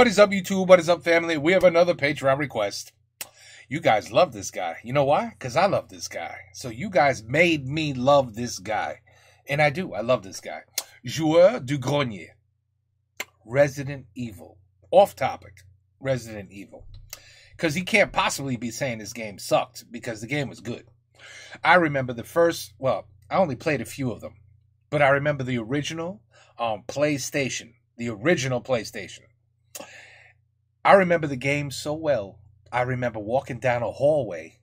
What is up, YouTube? What is up, family? We have another Patreon request. You guys love this guy. You know why? Because I love this guy. So you guys made me love this guy. And I do. I love this guy. Joueur du Grenier. Resident Evil. Off topic. Resident Evil. Because he can't possibly be saying this game sucked, because the game was good. I remember the first, well, I only played a few of them, but I remember the original PlayStation. The original PlayStation. I remember the game so well. I remember walking down a hallway.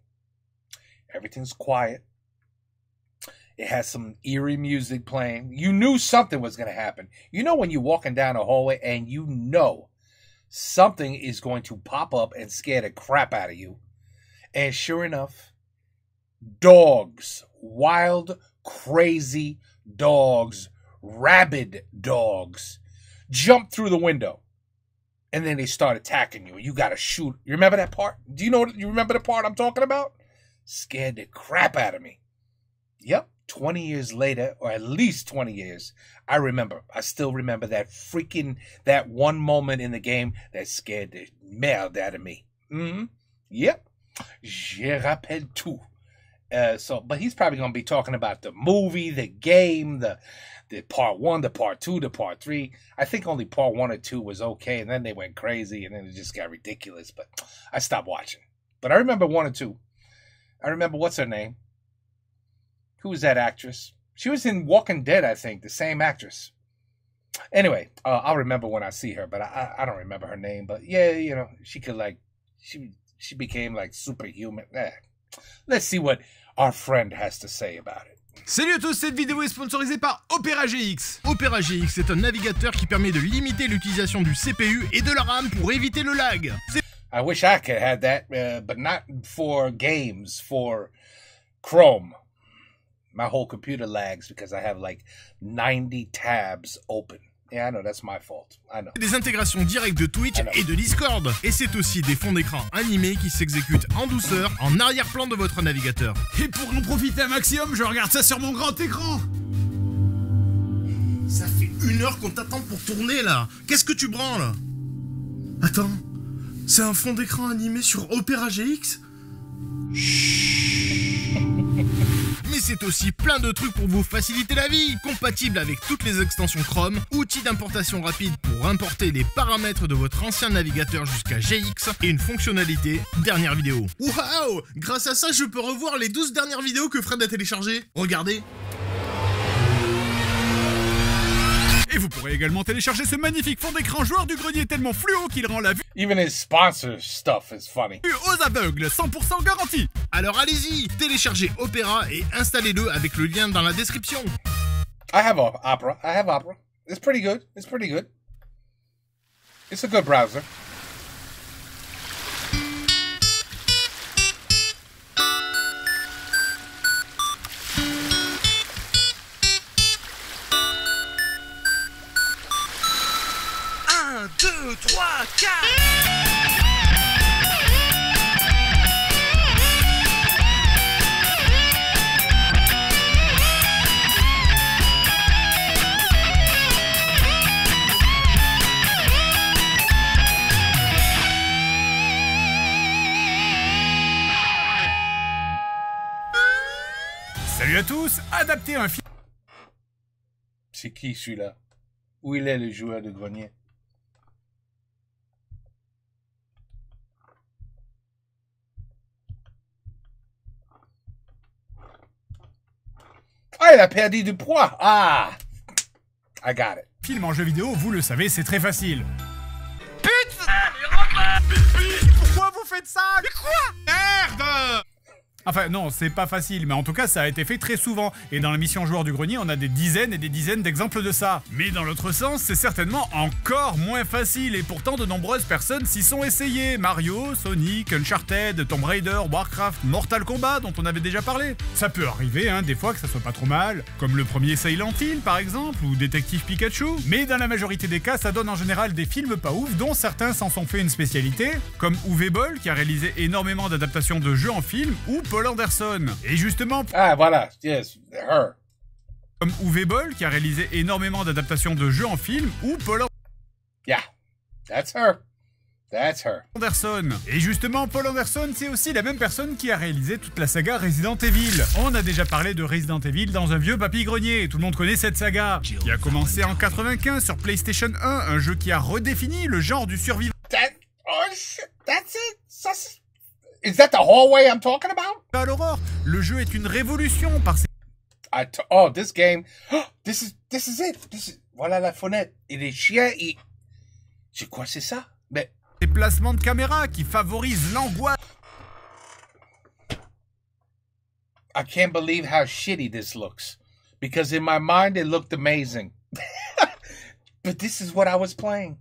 Everything's quiet. It has some eerie music playing. You knew something was going to happen. You know when you're walking down a hallway and you know something is going to pop up and scare the crap out of you. And sure enough, dogs, wild, crazy dogs, rabid dogs, jump through the window. And then they start attacking you. You got to shoot. You remember that part? Do you know? You remember the part I'm talking about? Scared the crap out of me. Yep. 20 years later, or at least 20 years, I remember. I still remember that one moment in the game that scared the merde out of me. Yep. Je rappelle tout. But he's probably going to be talking about the movie, the game, the part 1, the part 2, the part 3. I think only part 1 or 2 was okay, and then they went crazy, and then it just got ridiculous. But I stopped watching. But I remember 1 and 2. I remember, what's her name? Who was that actress? She was in Walking Dead, I think, the same actress. Anyway, I'll remember when I see her, but I don't remember her name. But yeah, you know, she could she became like superhuman. Let's see what our friend has to say about it. Salut à tous, cette vidéo est sponsorisée par Opera GX. Opera GX est un navigateur qui permet de limiter l'utilisation du CPU et de la RAM pour éviter le lag. I wish I could have that, but not for games, for Chrome. My whole computer lags because I have like 90 tabs open. Yeah, I know, that's my fault. I know. Des intégrations directes de Twitch et de Discord. Et c'est aussi des fonds d'écran animés qui s'exécutent en douceur en arrière-plan de votre navigateur. Et pour en profiter un maximum, je regarde ça sur mon grand écran. Ça fait 1 heure qu'on t'attend pour tourner là. Qu'est-ce que tu branles? Attends, c'est un fond d'écran animé sur Opera GX? Mais c'est aussi plein de trucs pour vous faciliter la vie, compatible avec toutes les extensions Chrome, outils d'importation rapide pour importer les paramètres de votre ancien navigateur jusqu'à GX et une fonctionnalité dernière vidéo. Waouh! Grâce à ça, je peux revoir les 12 dernières vidéos que Fred a téléchargées. Regardez. Et vous pourrez également télécharger ce magnifique fond d'écran Joueur du Grenier tellement fluo qu'il rend la vue Even his sponsor stuff is funny. Aux aveugles, 100% garantie. Alors allez-y, téléchargez Opera et installez-le avec le lien dans la description. I have Opera. It's pretty good. It's pretty good. It's a good browser. Un, 2, 3, 4. Salut à tous, adapté un film. C'est qui celui-là? Où il est, le joueur de grenier? Ah, il a perdu du poids. Ah, I got it. Film en jeu vidéo, vous le savez, c'est très facile. Pourquoi vous faites ça? Mais quoi? Merde! Enfin non, c'est pas facile, mais en tout cas ça a été fait très souvent. Et dans la mission Joueur du Grenier, on a des dizaines et des dizaines d'exemples de ça. Mais dans l'autre sens, c'est certainement encore moins facile. Et pourtant de nombreuses personnes s'y sont essayées. Mario, Sonic, Uncharted, Tomb Raider, Warcraft, Mortal Kombat dont on avait déjà parlé. Ça peut arriver, hein, des fois que ça soit pas trop mal. Comme le premier Silent Hill par exemple, ou Détective Pikachu. Mais dans la majorité des cas, ça donne en général des films pas ouf, dont certains s'en sont fait une spécialité. Comme Uwe Boll qui a réalisé énormément d'adaptations de jeux en film, ou Paul Anderson. Et justement... Ah, voilà. Yes, her. Comme Uwe Boll, qui a réalisé énormément d'adaptations de jeux en film, ou Paul... Yeah, that's her. That's her. Anderson. Et justement, Paul Anderson, c'est aussi la même personne qui a réalisé toute la saga Resident Evil. On a déjà parlé de Resident Evil dans un vieux papy-grenier, tout le monde connaît cette saga, qui a commencé en 95 sur PlayStation 1, un jeu qui a redéfini le genre du survivant. Oh shit, that's it? Is that the hallway I'm talking about? À l'horreur, le jeu est une révolution par ses this game, this is it. Voilà la fenêtre. Et les chiens, c'est quoi, c'est ça? Mais... Des placements de caméra qui favorisent l'angoisse. I can't believe how shitty this looks. Because in my mind, it looked amazing. But this is what I was playing.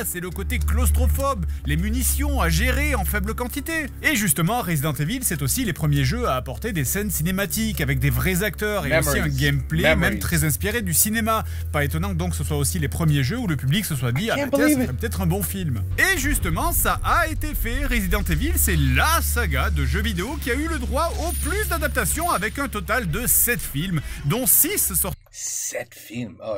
C'est le côté claustrophobe, les munitions à gérer en faible quantité. Et justement, Resident Evil, c'est aussi les premiers jeux à apporter des scènes cinématiques avec des vrais acteurs et aussi un gameplay même très inspiré du cinéma. Pas étonnant donc que ce soit aussi les premiers jeux où le public se soit dit « Ah bah tiens, ça serait peut-être un bon film ». Et justement, ça a été fait. Resident Evil, c'est la saga de jeux vidéo qui a eu le droit au plus d'adaptations avec un total de 7 films, dont 6 sortis. 7 films? Oh,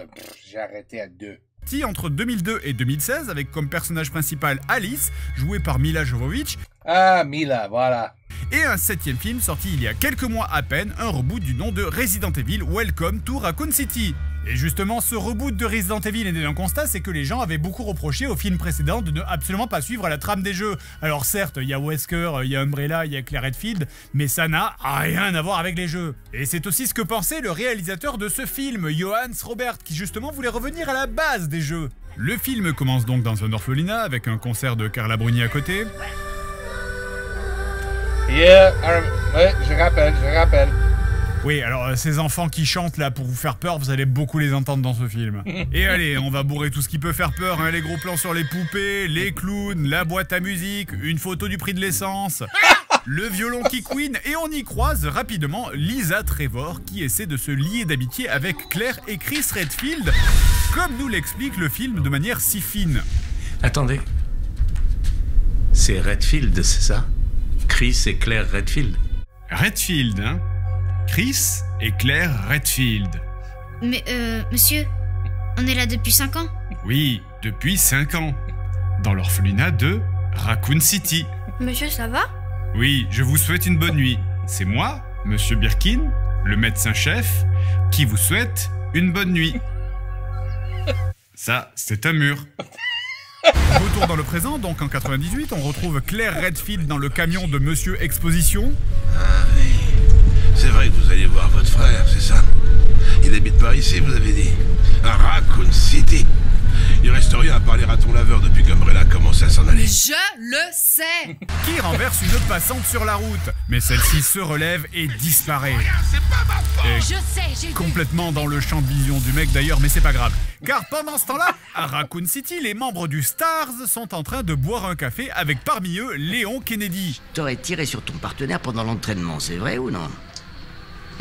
j'ai arrêté à 2. Entre 2002 et 2016 avec comme personnage principal Alice, jouée par Mila Jovovich. Ah, Mila, voilà. Et un 7e film sorti il y a quelques mois à peine, un reboot du nom de Resident Evil Welcome to Raccoon City. Et justement, ce reboot de Resident Evil est né d'un constat, c'est que les gens avaient beaucoup reproché au film précédent de ne absolument pas suivre la trame des jeux. Alors certes, il y a Wesker, il y a Umbrella, il y a Claire Redfield, mais ça n'a rien à voir avec les jeux. Et c'est aussi ce que pensait le réalisateur de ce film, Johannes Robert, qui justement voulait revenir à la base des jeux. Le film commence donc dans un orphelinat avec un concert de Carla Bruni à côté. Yeah, ouais, je rappelle. Oui, alors ces enfants qui chantent là pour vous faire peur, vous allez beaucoup les entendre dans ce film. Et allez, on va bourrer tout ce qui peut faire peur, hein, les gros plans sur les poupées, les clowns, la boîte à musique, une photo du prix de l'essence, le violon qui couine, et on y croise rapidement Lisa Trevor qui essaie de se lier d'amitié avec Claire et Chris Redfield, comme nous l'explique le film de manière si fine. Attendez. C'est Redfield, c'est ça? Chris et Claire Redfield. Redfield, hein? Chris et Claire Redfield. Mais, monsieur, on est là depuis 5 ans? Oui, depuis 5 ans. Dans l'orphelinat de Raccoon City. Monsieur, ça va? Oui, je vous souhaite une bonne nuit. C'est moi, monsieur Birkin, le médecin-chef, qui vous souhaite une bonne nuit. Ça, c'est un mur. Retour dans le présent, donc en 98, on retrouve Claire Redfield dans le camion de Monsieur Exposition. Ah oui, c'est vrai que vous allez voir votre frère, c'est ça? Il habite par ici, vous avez dit? À Raccoon City. Il reste rien à part les ratons laveurs depuis qu'Umbrella a commencé à s'en aller. Je le sais! Qui renverse une passante sur la route, mais celle-ci se relève et disparaît. Et Je sais, j'ai vu. complètement dans le champ de vision du mec d'ailleurs, mais c'est pas grave. Car pendant ce temps-là, à Raccoon City, les membres du Stars sont en train de boire un café avec parmi eux Léon Kennedy. T'aurais tiré sur ton partenaire pendant l'entraînement, c'est vrai ou non?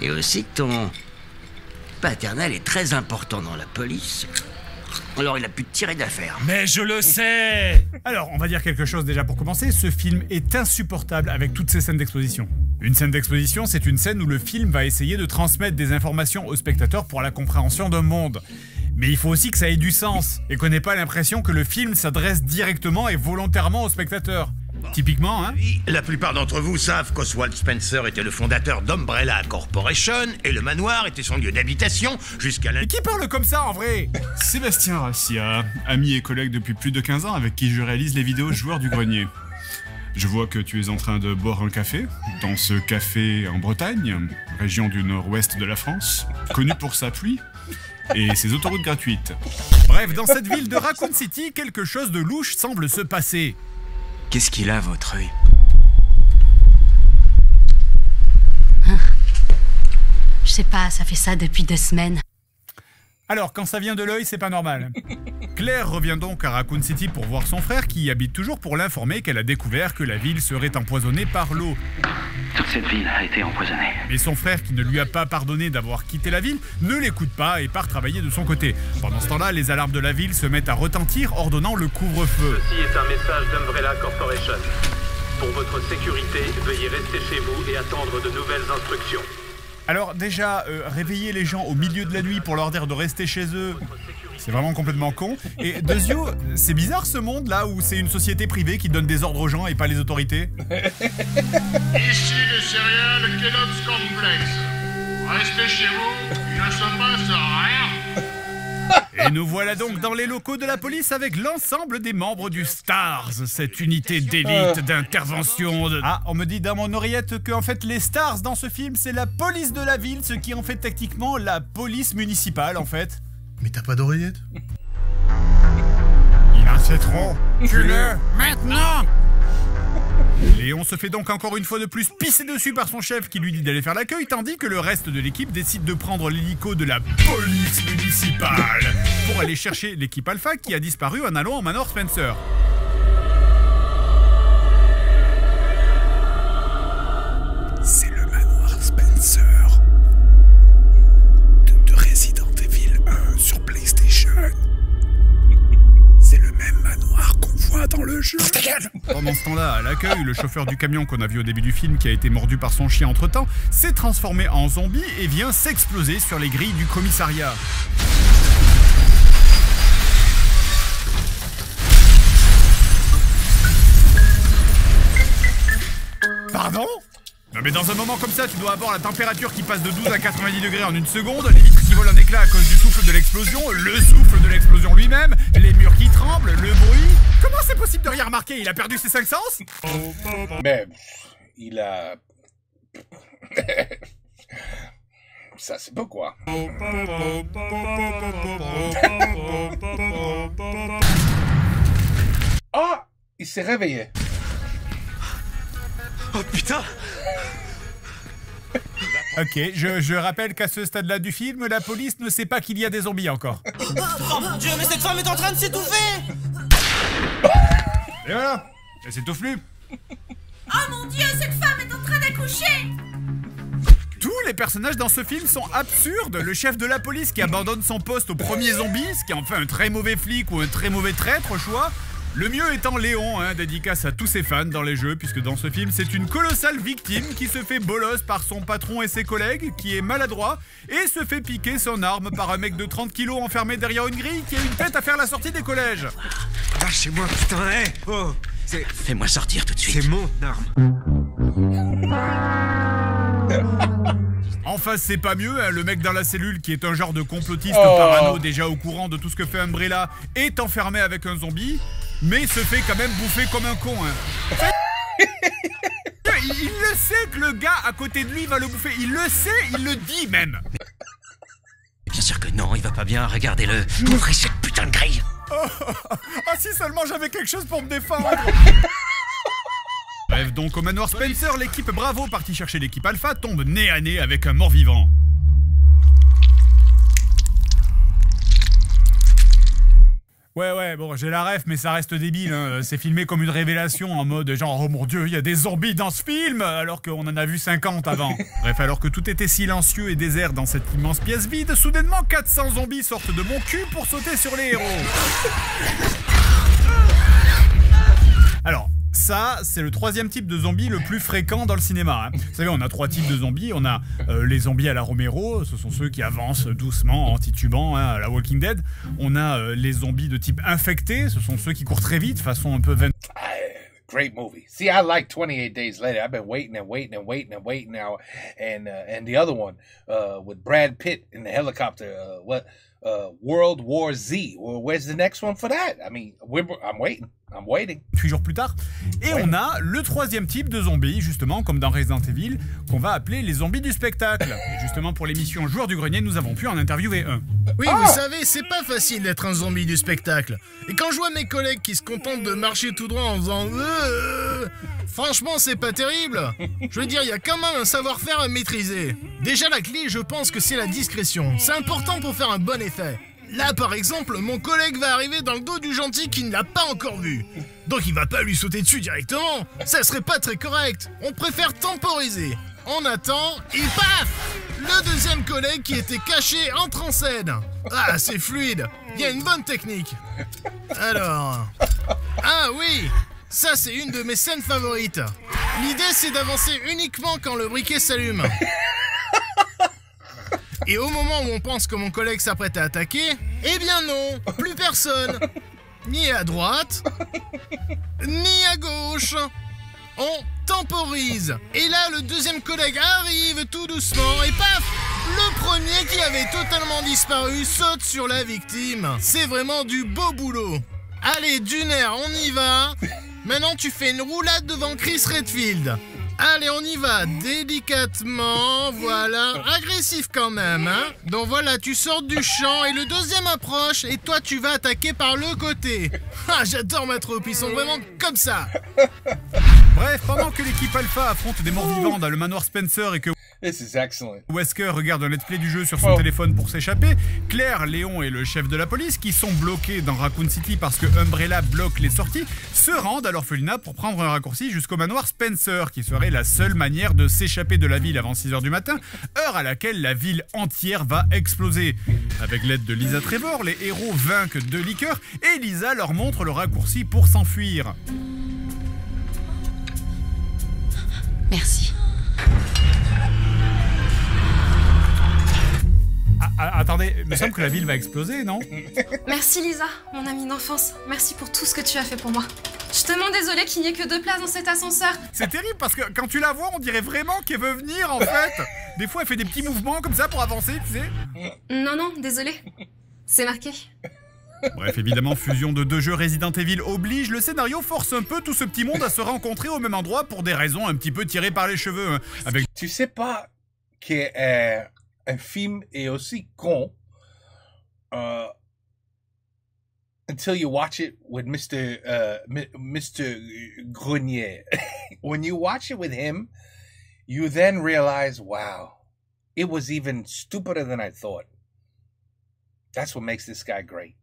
Et aussi que ton paternel est très important dans la police. Alors il a pu te tirer d'affaire. Mais je le sais! Alors, on va dire quelque chose déjà pour commencer. Ce film est insupportable avec toutes ces scènes d'exposition. Une scène d'exposition, c'est une scène où le film va essayer de transmettre des informations au spectateur pour la compréhension d'un monde. Mais il faut aussi que ça ait du sens, et qu'on n'ait pas l'impression que le film s'adresse directement et volontairement au spectateur. Typiquement, hein? La plupart d'entre vous savent qu'Oswald Spencer était le fondateur d'Umbrella Corporation et le manoir était son lieu d'habitation jusqu'à Et qui parle comme ça en vrai? Sébastien Rassia, ami et collègue depuis plus de 15 ans avec qui je réalise les vidéos Joueurs du Grenier. Je vois que tu es en train de boire un café, dans ce café en Bretagne, région du nord-ouest de la France, connu pour sa pluie et ses autoroutes gratuites. Bref, dans cette ville de Raccoon City, quelque chose de louche semble se passer. Qu'est-ce qu'il a, votre œil? Je sais pas, ça fait ça depuis 2 semaines. Alors, quand ça vient de l'œil, c'est pas normal. Claire revient donc à Raccoon City pour voir son frère qui y habite toujours pour l'informer qu'elle a découvert que la ville serait empoisonnée par l'eau. Toute cette ville a été empoisonnée. Mais son frère, qui ne lui a pas pardonné d'avoir quitté la ville, ne l'écoute pas et part travailler de son côté. Pendant ce temps-là, les alarmes de la ville se mettent à retentir, ordonnant le couvre-feu. Ceci est un message d'Umbrella Corporation. Pour votre sécurité, veuillez rester chez vous et attendre de nouvelles instructions. Alors déjà, réveiller les gens au milieu de la nuit pour leur dire de rester chez eux, c'est vraiment complètement con. Et Dezio, c'est bizarre ce monde là où c'est une société privée qui donne des ordres aux gens et pas les autorités. Ici le Serial Kellogg's Complex. Restez chez vous, il ne se passe rien. Et nous voilà donc dans les locaux de la police avec l'ensemble des membres du STARS, cette unité d'élite d'intervention de... Ah, on me dit dans mon oreillette que en fait les STARS dans ce film c'est la police de la ville, ce qui est en fait techniquement la police municipale en fait. Mais t'as pas d'oreillette? Il en sait trop. Tue-le maintenant. Léon se fait donc encore une fois de plus pisser dessus par son chef qui lui dit d'aller faire l'accueil, tandis que le reste de l'équipe décide de prendre l'hélico de la police municipale pour aller chercher l'équipe Alpha qui a disparu en allant au manoir Spencer. C'est le manoir Spencer de Resident Evil 1 sur PlayStation. C'est le même manoir qu'on voit dans le jeu. Pendant ce temps-là, à l'accueil, le chauffeur du camion qu'on a vu au début du film, qui a été mordu par son chien entre-temps, s'est transformé en zombie et vient s'exploser sur les grilles du commissariat. Pardon ? Non mais dans un moment comme ça, tu dois avoir la température qui passe de 12 à 90 degrés en une seconde, les vitres qui volent en éclats à cause du souffle de l'explosion, le souffle de l'explosion lui-même, les murs qui tremblent, le bruit... Comment c'est possible de rien remarquer? Il a perdu ses 5 sens? Mais il a... Ça c'est pas quoi. Ah, il s'est réveillé. Oh putain! Ok, je rappelle qu'à ce stade-là du film, la police ne sait pas qu'il y a des zombies encore. Oh mon dieu, mais cette femme est en train de s'étouffer! Et voilà, elle s'étouffe plus. Oh mon dieu, cette femme est en train d'accoucher! Tous les personnages dans ce film sont absurdes. Le chef de la police qui abandonne son poste au premier zombie, ce qui en fait un très mauvais flic ou un très mauvais traître au choix. Le mieux étant Léon, dédicace à tous ses fans dans les jeux, puisque dans ce film, c'est une colossale victime qui se fait bolosse par son patron et ses collègues, qui est maladroit, et se fait piquer son arme par un mec de 30 kilos enfermé derrière une grille qui a une tête à faire la sortie des collèges. Lâchez-moi, putain, hé! Oh, c'est... Fais-moi sortir tout de suite. C'est mon arme. Enfin, c'est pas mieux, le mec dans la cellule qui est un genre de complotiste parano déjà au courant de tout ce que fait Umbrella est enfermé avec un zombie, mais se fait quand même bouffer comme un con. Il le sait que le gars à côté de lui va le bouffer, il le sait, il le dit même. Bien sûr que non, il va pas bien, regardez-le. Ouvrez cette putain de grille. Ah si seulement j'avais quelque chose pour me défendre. Bref, donc au manoir Spencer, l'équipe Bravo partie chercher l'équipe Alpha tombe nez à nez avec un mort-vivant. Ouais, bon, j'ai la ref, mais ça reste débile, C'est filmé comme une révélation, en mode genre, oh mon dieu, il y a des zombies dans ce film, alors qu'on en a vu 50 avant. Bref, alors que tout était silencieux et désert dans cette immense pièce vide, soudainement 400 zombies sortent de mon cul pour sauter sur les héros. Alors... ça, c'est le troisième type de zombie le plus fréquent dans le cinéma. Vous savez, on a 3 types de zombies. On a les zombies à la Romero, ce sont ceux qui avancent doucement en titubant, à la Walking Dead. On a les zombies de type infecté, ce sont ceux qui courent très vite, façon un peu... Great movie. See, I like 28 Days Later. I've been waiting now. And the other one, with Brad Pitt in the helicopter, World War Z. Well, where's the next one for that? I mean, I'm waiting. 8 jours plus tard. Et on a le troisième type de zombies, justement, comme dans Resident Evil, qu'on va appeler les zombies du spectacle. Et justement, pour l'émission Joueurs du Grenier, nous avons pu en interviewer un. Oui, vous savez, c'est pas facile d'être un zombie du spectacle. Et quand je vois mes collègues qui se contentent de marcher tout droit en faisant... franchement, c'est pas terrible. Je veux dire, il y a quand même un savoir-faire à maîtriser. Déjà, la clé, je pense que c'est la discrétion. C'est important pour faire un bon effet. Là, par exemple, mon collègue va arriver dans le dos du gentil qui ne l'a pas encore vu. Donc il va pas lui sauter dessus directement. Ça serait pas très correct. On préfère temporiser. On attend et paf! Le deuxième collègue qui était caché entre en scène. Ah, c'est fluide. Il y a une bonne technique. Alors... ah oui! Ça, c'est une de mes scènes favorites. L'idée, c'est d'avancer uniquement quand le briquet s'allume. Et au moment où on pense que mon collègue s'apprête à attaquer, eh bien non, plus personne. Ni à droite, ni à gauche. On temporise. Et là, le deuxième collègue arrive tout doucement et paf, le premier qui avait totalement disparu saute sur la victime. C'est vraiment du beau boulot. Allez, Duner, on y va. Maintenant, tu fais une roulade devant Chris Redfield. Allez, on y va, délicatement, voilà, agressif quand même, hein. Donc voilà, tu sors du champ et le deuxième approche et toi tu vas attaquer par le côté. Ah, j'adore ma troupe, ils sont vraiment comme ça. Bref, pendant que l'équipe Alpha affronte des morts vivants dans le manoir Spencer et que Wesker regarde un let's play du jeu sur son téléphone pour s'échapper, Claire, Léon et le chef de la police, qui sont bloqués dans Raccoon City parce que Umbrella bloque les sorties, se rendent à l'orphelinat pour prendre un raccourci jusqu'au manoir Spencer, qui serait la seule manière de s'échapper de la ville avant 6h du matin, heure à laquelle la ville entière va exploser. Avec l'aide de Lisa Trevor, les héros vainquent 2 liqueurs et Lisa leur montre le raccourci pour s'enfuir. Merci. Attendez, il me semble que la ville va exploser, non? Merci Lisa, mon amie d'enfance. Merci pour tout ce que tu as fait pour moi. Je suis tellement désolée qu'il n'y ait que 2 places dans cet ascenseur. C'est terrible parce que quand tu la vois, on dirait vraiment qu'elle veut venir en fait. Des fois, elle fait des petits mouvements comme ça pour avancer, tu sais. Non, désolée. C'est marqué. Bref, évidemment, fusion de 2 jeux Resident Evil oblige, le scénario force un peu tout ce petit monde à se rencontrer au même endroit pour des raisons un petit peu tirées par les cheveux. Avec... Tu sais pas qu'un film est aussi con until you watch it with Mr. Grenier. When you watch it with him, you then realize, wow, it was even stupider than I thought. That's what makes this guy great.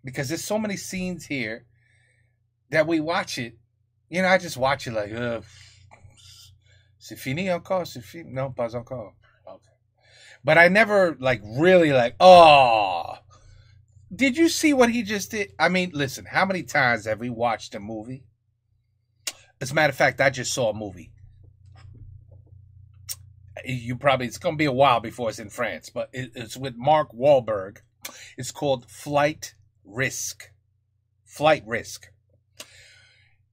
Because there's so many scenes here that we watch it. You know, I just watch it like, c'est fini encore? C'est fini? Non, pas encore. Okay. But I never, like, really like, oh, did you see what he just did? I mean, listen, how many times have we watched a movie? As a matter of fact, I just saw a movie. It's going to be a while before it's in France, but it's with Mark Wahlberg. It's called Flight Risk.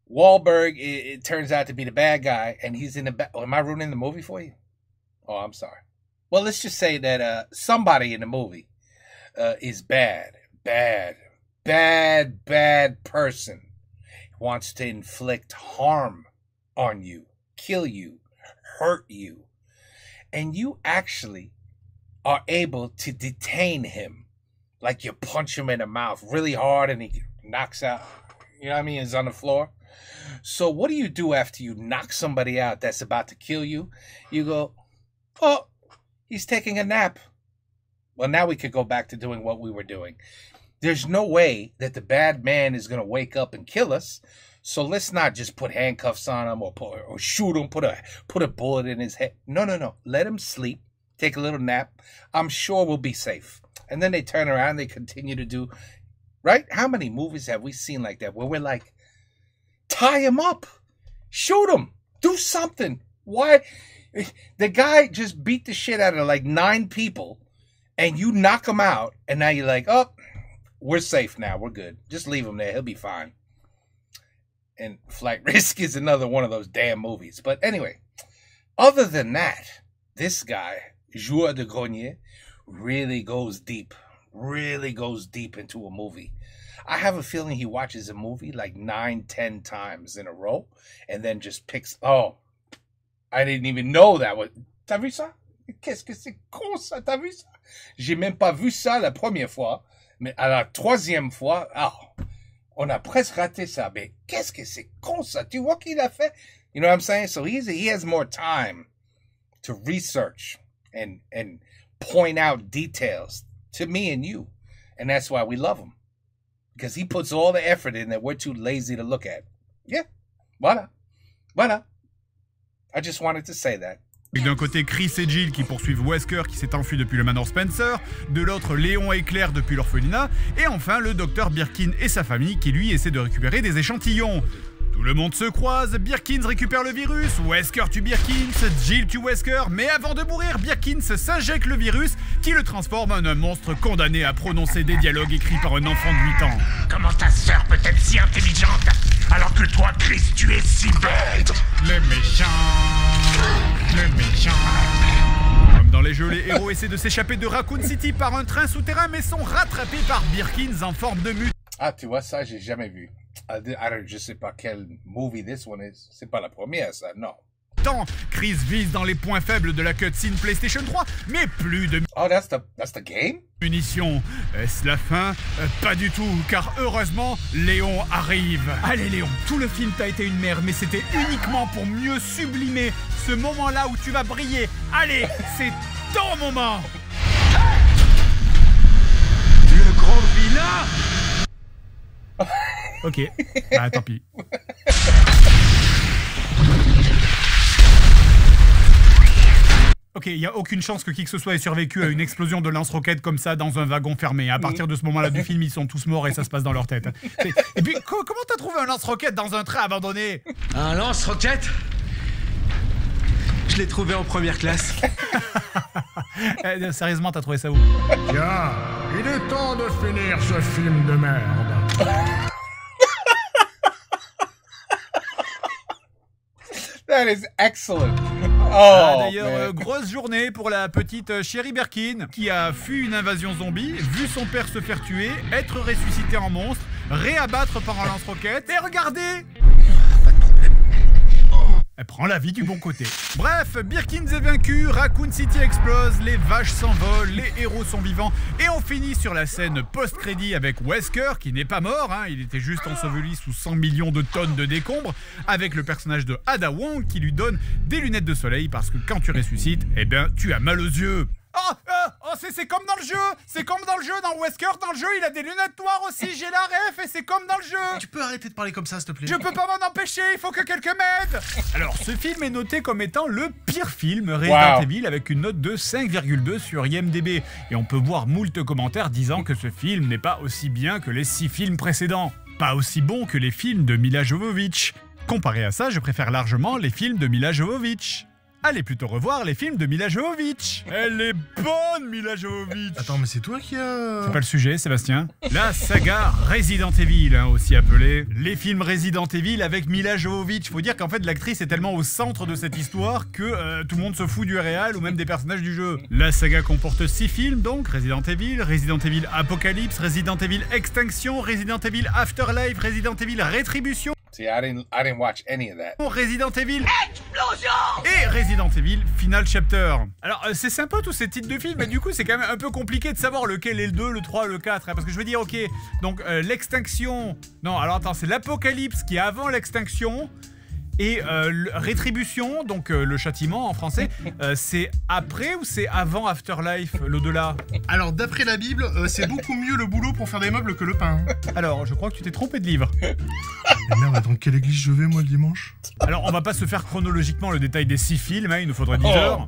Wahlberg, it turns out to be the bad guy, and he's in the back. Oh, am I ruining the movie for you? Oh, I'm sorry. Well, let's just say that somebody in the movie is bad person. Wants to inflict harm on you, kill you, hurt you. And you actually are able to detain him. Like you punch him in the mouth really hard and he knocks out. You know what I mean? He's on the floor. So what do you do after you knock somebody out that's about to kill you? You go, oh, he's taking a nap. Well, now we could go back to doing what we were doing. There's no way that the bad man is going to wake up and kill us. So let's not just put handcuffs on him or shoot him, put a bullet in his head. No. Let him sleep, take a little nap. I'm sure we'll be safe. And then they turn around and they continue to do, right? How many movies have we seen like that where we're like, tie him up, shoot him, do something. Why? The guy just beat the shit out of like 9 people and you knock him out and now you're like, oh, we're safe now. We're good. Just leave him there. He'll be fine. And Flight Risk is another one of those damn movies. But anyway, other than that, this guy, Joueur de Grenier, really goes deep into a movie. I have a feeling he watches a movie like 9-10 times in a row and then just picks, oh, I didn't even know that was, t'as vu ça? Qu'est-ce que c'est con ça, t'as vu ça? J'ai même pas vu ça la première fois, mais à la 3e fois, on a presque raté ça, mais qu'est-ce que c'est con ça? Tu vois qu'il a fait? You know what I'm saying? So he has more time to research and point out details to me and you. And that's why we love him. Because he puts all the effort in that we're too lazy to look at. Yeah. Voilà. I just wanted to say that. D'un côté, Chris et Jill qui poursuivent Wesker qui s'est enfui depuis le manoir Spencer, de l'autre, Léon et Claire depuis l'orphelinat, et enfin le docteur Birkin et sa famille qui lui essaient de récupérer des échantillons. Tout le monde se croise, Birkins récupère le virus, Wesker tue Birkins, Jill tue Wesker, mais avant de mourir, Birkins s'injecte le virus qui le transforme en un monstre condamné à prononcer des dialogues écrits par un enfant de 8 ans. Comment ta sœur peut être si intelligente alors que toi, Chris, tu es si bête? Le méchant. Comme dans les jeux, les héros essaient de s'échapper de Raccoon City par un train souterrain mais sont rattrapés par Birkins en forme de mute. Ah, tu vois, ça, j'ai jamais vu. Je sais pas quel movie this one is. C'est pas la première, ça, non. Chris vise dans les points faibles de la cutscene PlayStation 3, mais plus de... Oh, that's the game? Munitions. Est-ce la fin? Pas du tout, car heureusement, Léon arrive. Allez Léon, tout le film t'a été une merde, mais c'était uniquement pour mieux sublimer ce moment-là où tu vas briller. Allez, c'est ton moment. Le grand vilain. Ok, bah tant pis. Ok, il n'y a aucune chance que qui que ce soit ait survécu à une explosion de lance-roquettes comme ça dans un wagon fermé. À partir de ce moment-là du film, ils sont tous morts et ça se passe dans leur tête. Et puis, comment t'as trouvé un lance-roquette dans un train abandonné? Un lance-roquette? Je l'ai trouvé en première classe. Sérieusement, t'as trouvé ça où? Tiens, il est temps de finir ce film de merde. That is excellent. Oh, d'ailleurs, grosse journée pour la petite Sherry Birkin qui a fui une invasion zombie, vu son père se faire tuer, être ressuscité en monstre, réabattre par un lance-roquette et regardez! Elle prend la vie du bon côté. Bref, Birkins est vaincu, Raccoon City explose, les vaches s'envolent, les héros sont vivants et on finit sur la scène post-crédit avec Wesker qui n'est pas mort, hein, il était juste enseveli sous 100 millions de tonnes de décombres, avec le personnage de Ada Wong qui lui donne des lunettes de soleil parce que quand tu ressuscites, eh ben tu as mal aux yeux. C'est comme dans le jeu! C'est comme dans le jeu, dans Wesker, dans le jeu, il a des lunettes noires aussi, j'ai la ref et c'est comme dans le jeu! Tu peux arrêter de parler comme ça, s'il te plaît? Je peux pas m'en empêcher, il faut que quelqu'un m'aide! Alors, ce film est noté comme étant le pire film Resident Evil avec une note de 5,2 sur IMDb. Et on peut voir moult commentaires disant que ce film n'est pas aussi bien que les 6 films précédents. Pas aussi bon que les films de Mila Jovovich. Comparé à ça, je préfère largement les films de Mila Jovovich. Allez plutôt revoir les films de Mila Jovovich. Elle est bonne, Mila Jovovich. Attends, mais c'est toi qui a... C'est pas le sujet, Sébastien. La saga Resident Evil, hein, aussi appelée. Les films Resident Evil avec Mila Jovovich. Faut dire qu'en fait, l'actrice est tellement au centre de cette histoire que tout le monde se fout du réel ou même des personnages du jeu. La saga comporte 6 films, donc Resident Evil Apocalypse, Resident Evil Extinction, Resident Evil Afterlife, Resident Evil Rétribution. See, I didn't watch any of that. Resident Evil Explosion et Resident Evil Final Chapter. Alors c'est sympa tous ces titres de films, mais du coup c'est quand même un peu compliqué de savoir lequel est le 2, le 3, le 4, hein, parce que je veux dire, ok, donc l'extinction, non alors attends, c'est l'Apocalypse qui est avant l'extinction, et Rétribution, donc le châtiment en français, c'est après ou c'est avant Afterlife, l'au-delà? Alors d'après la Bible, c'est beaucoup mieux le boulot pour faire des meubles que le pain. Alors je crois que tu t'es trompé de livre. Et merde, dans quelle église je vais moi le dimanche? Alors on va pas se faire chronologiquement le détail des 6 films, hein, il nous faudrait 10 heures.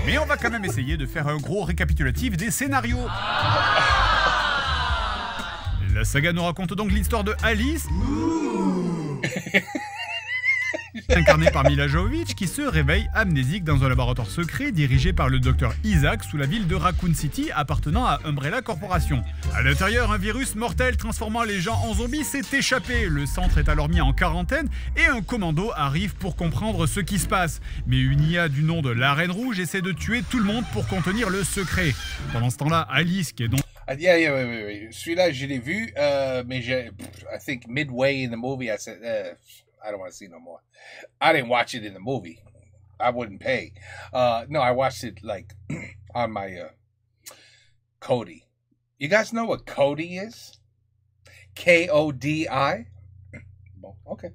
Mais on va quand même essayer de faire un gros récapitulatif des scénarios. La saga nous raconte donc l'histoire de Alice, incarnée par Mila Jovovich, qui se réveille amnésique dans un laboratoire secret dirigé par le docteur Isaac sous la ville de Raccoon City appartenant à Umbrella Corporation. À l'intérieur, un virus mortel transformant les gens en zombies s'est échappé. Le centre est alors mis en quarantaine et un commando arrive pour comprendre ce qui se passe. Mais une IA du nom de la Reine Rouge essaie de tuer tout le monde pour contenir le secret. Pendant ce temps-là, Alice, qui est donc... Yeah. Celui-là, je l'ai vu, mais I think midway in the movie, I said, I don't want to see no more. I didn't watch it in the movie. I wouldn't pay. No, I watched it like on my Kodi. You guys know what Kodi is? Kodi? Well, okay.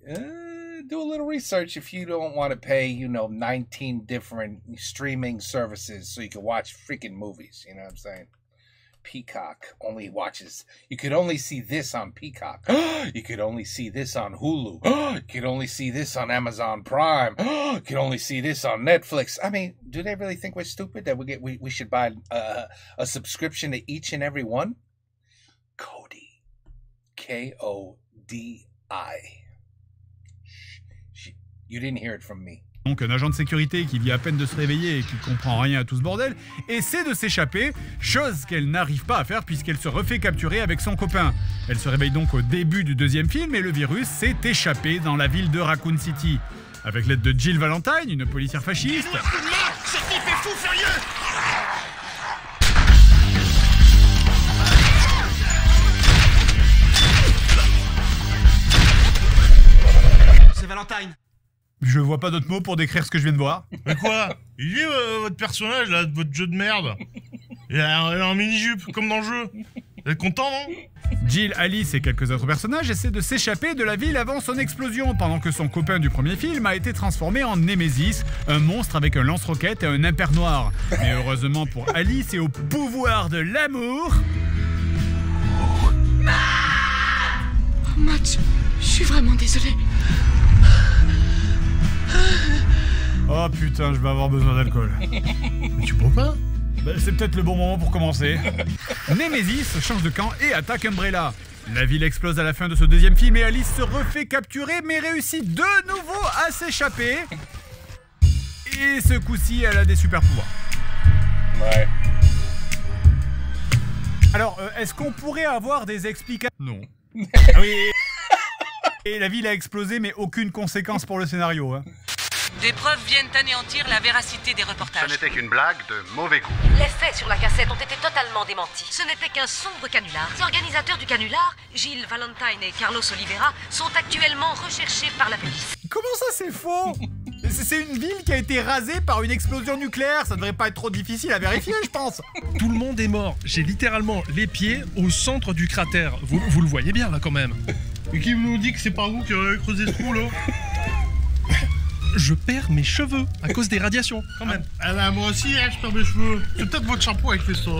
Do a little research if you don't want to pay, 19 different streaming services so you can watch freaking movies. You know what I'm saying? Peacock only watches. You could only see this on Peacock. You could only see this on Hulu. You could only see this on Amazon Prime. You could only see this on Netflix. I mean, do they really think we're stupid that we should buy a subscription to each and every one? Kodi. Kodi. You didn't hear it from me. Donc un agent de sécurité qui vient à peine de se réveiller et qui comprend rien à tout ce bordel, essaie de s'échapper, chose qu'elle n'arrive pas à faire puisqu'elle se refait capturer avec son copain. Elle se réveille donc au début du deuxième film et le virus s'est échappé dans la ville de Raccoon City. Avec l'aide de Jill Valentine, une policière fasciste... Ce type est fou furieux! C'est Valentine. Je vois pas d'autres mots pour décrire ce que je viens de voir. Mais quoi? Il est votre personnage là, votre jeu de merde. Il a un mini-jupe, comme dans le jeu. Vous êtes content, non? Jill, Alice et quelques autres personnages essaient de s'échapper de la ville avant son explosion, pendant que son copain du premier film a été transformé en Némésis, un monstre avec un lance-roquette et un imper noir. Mais heureusement pour Alice et au pouvoir de l'amour... Oh, Matt, je suis vraiment désolée. Oh putain, je vais avoir besoin d'alcool. Mais tu bois pas? Bah, c'est peut-être le bon moment pour commencer. Némésis change de camp et attaque Umbrella. La ville explose à la fin de ce deuxième film et Alice se refait capturer mais réussit de nouveau à s'échapper. Et ce coup-ci, elle a des super pouvoirs. Ouais. Alors, est-ce qu'on pourrait avoir des explications? Non. Ah oui. Et la ville a explosé mais aucune conséquence pour le scénario. Hein. Des preuves viennent anéantir la véracité des reportages. Ce n'était qu'une blague de mauvais goût. Les faits sur la cassette ont été totalement démentis. Ce n'était qu'un sombre canular. Les organisateurs du canular, Jill Valentine et Carlos Oliveira, sont actuellement recherchés par la police. Comment ça c'est faux? C'est une ville qui a été rasée par une explosion nucléaire, ça devrait pas être trop difficile à vérifier, je pense. Tout le monde est mort. J'ai littéralement les pieds au centre du cratère. Vous le voyez bien là quand même. Et qui nous dit que c'est pas vous qui avez creusé ce trou là? Je perds mes cheveux à cause des radiations, quand même. Ah bah moi aussi, hein, je perds mes cheveux. C'est peut-être votre shampoing avec fait ça.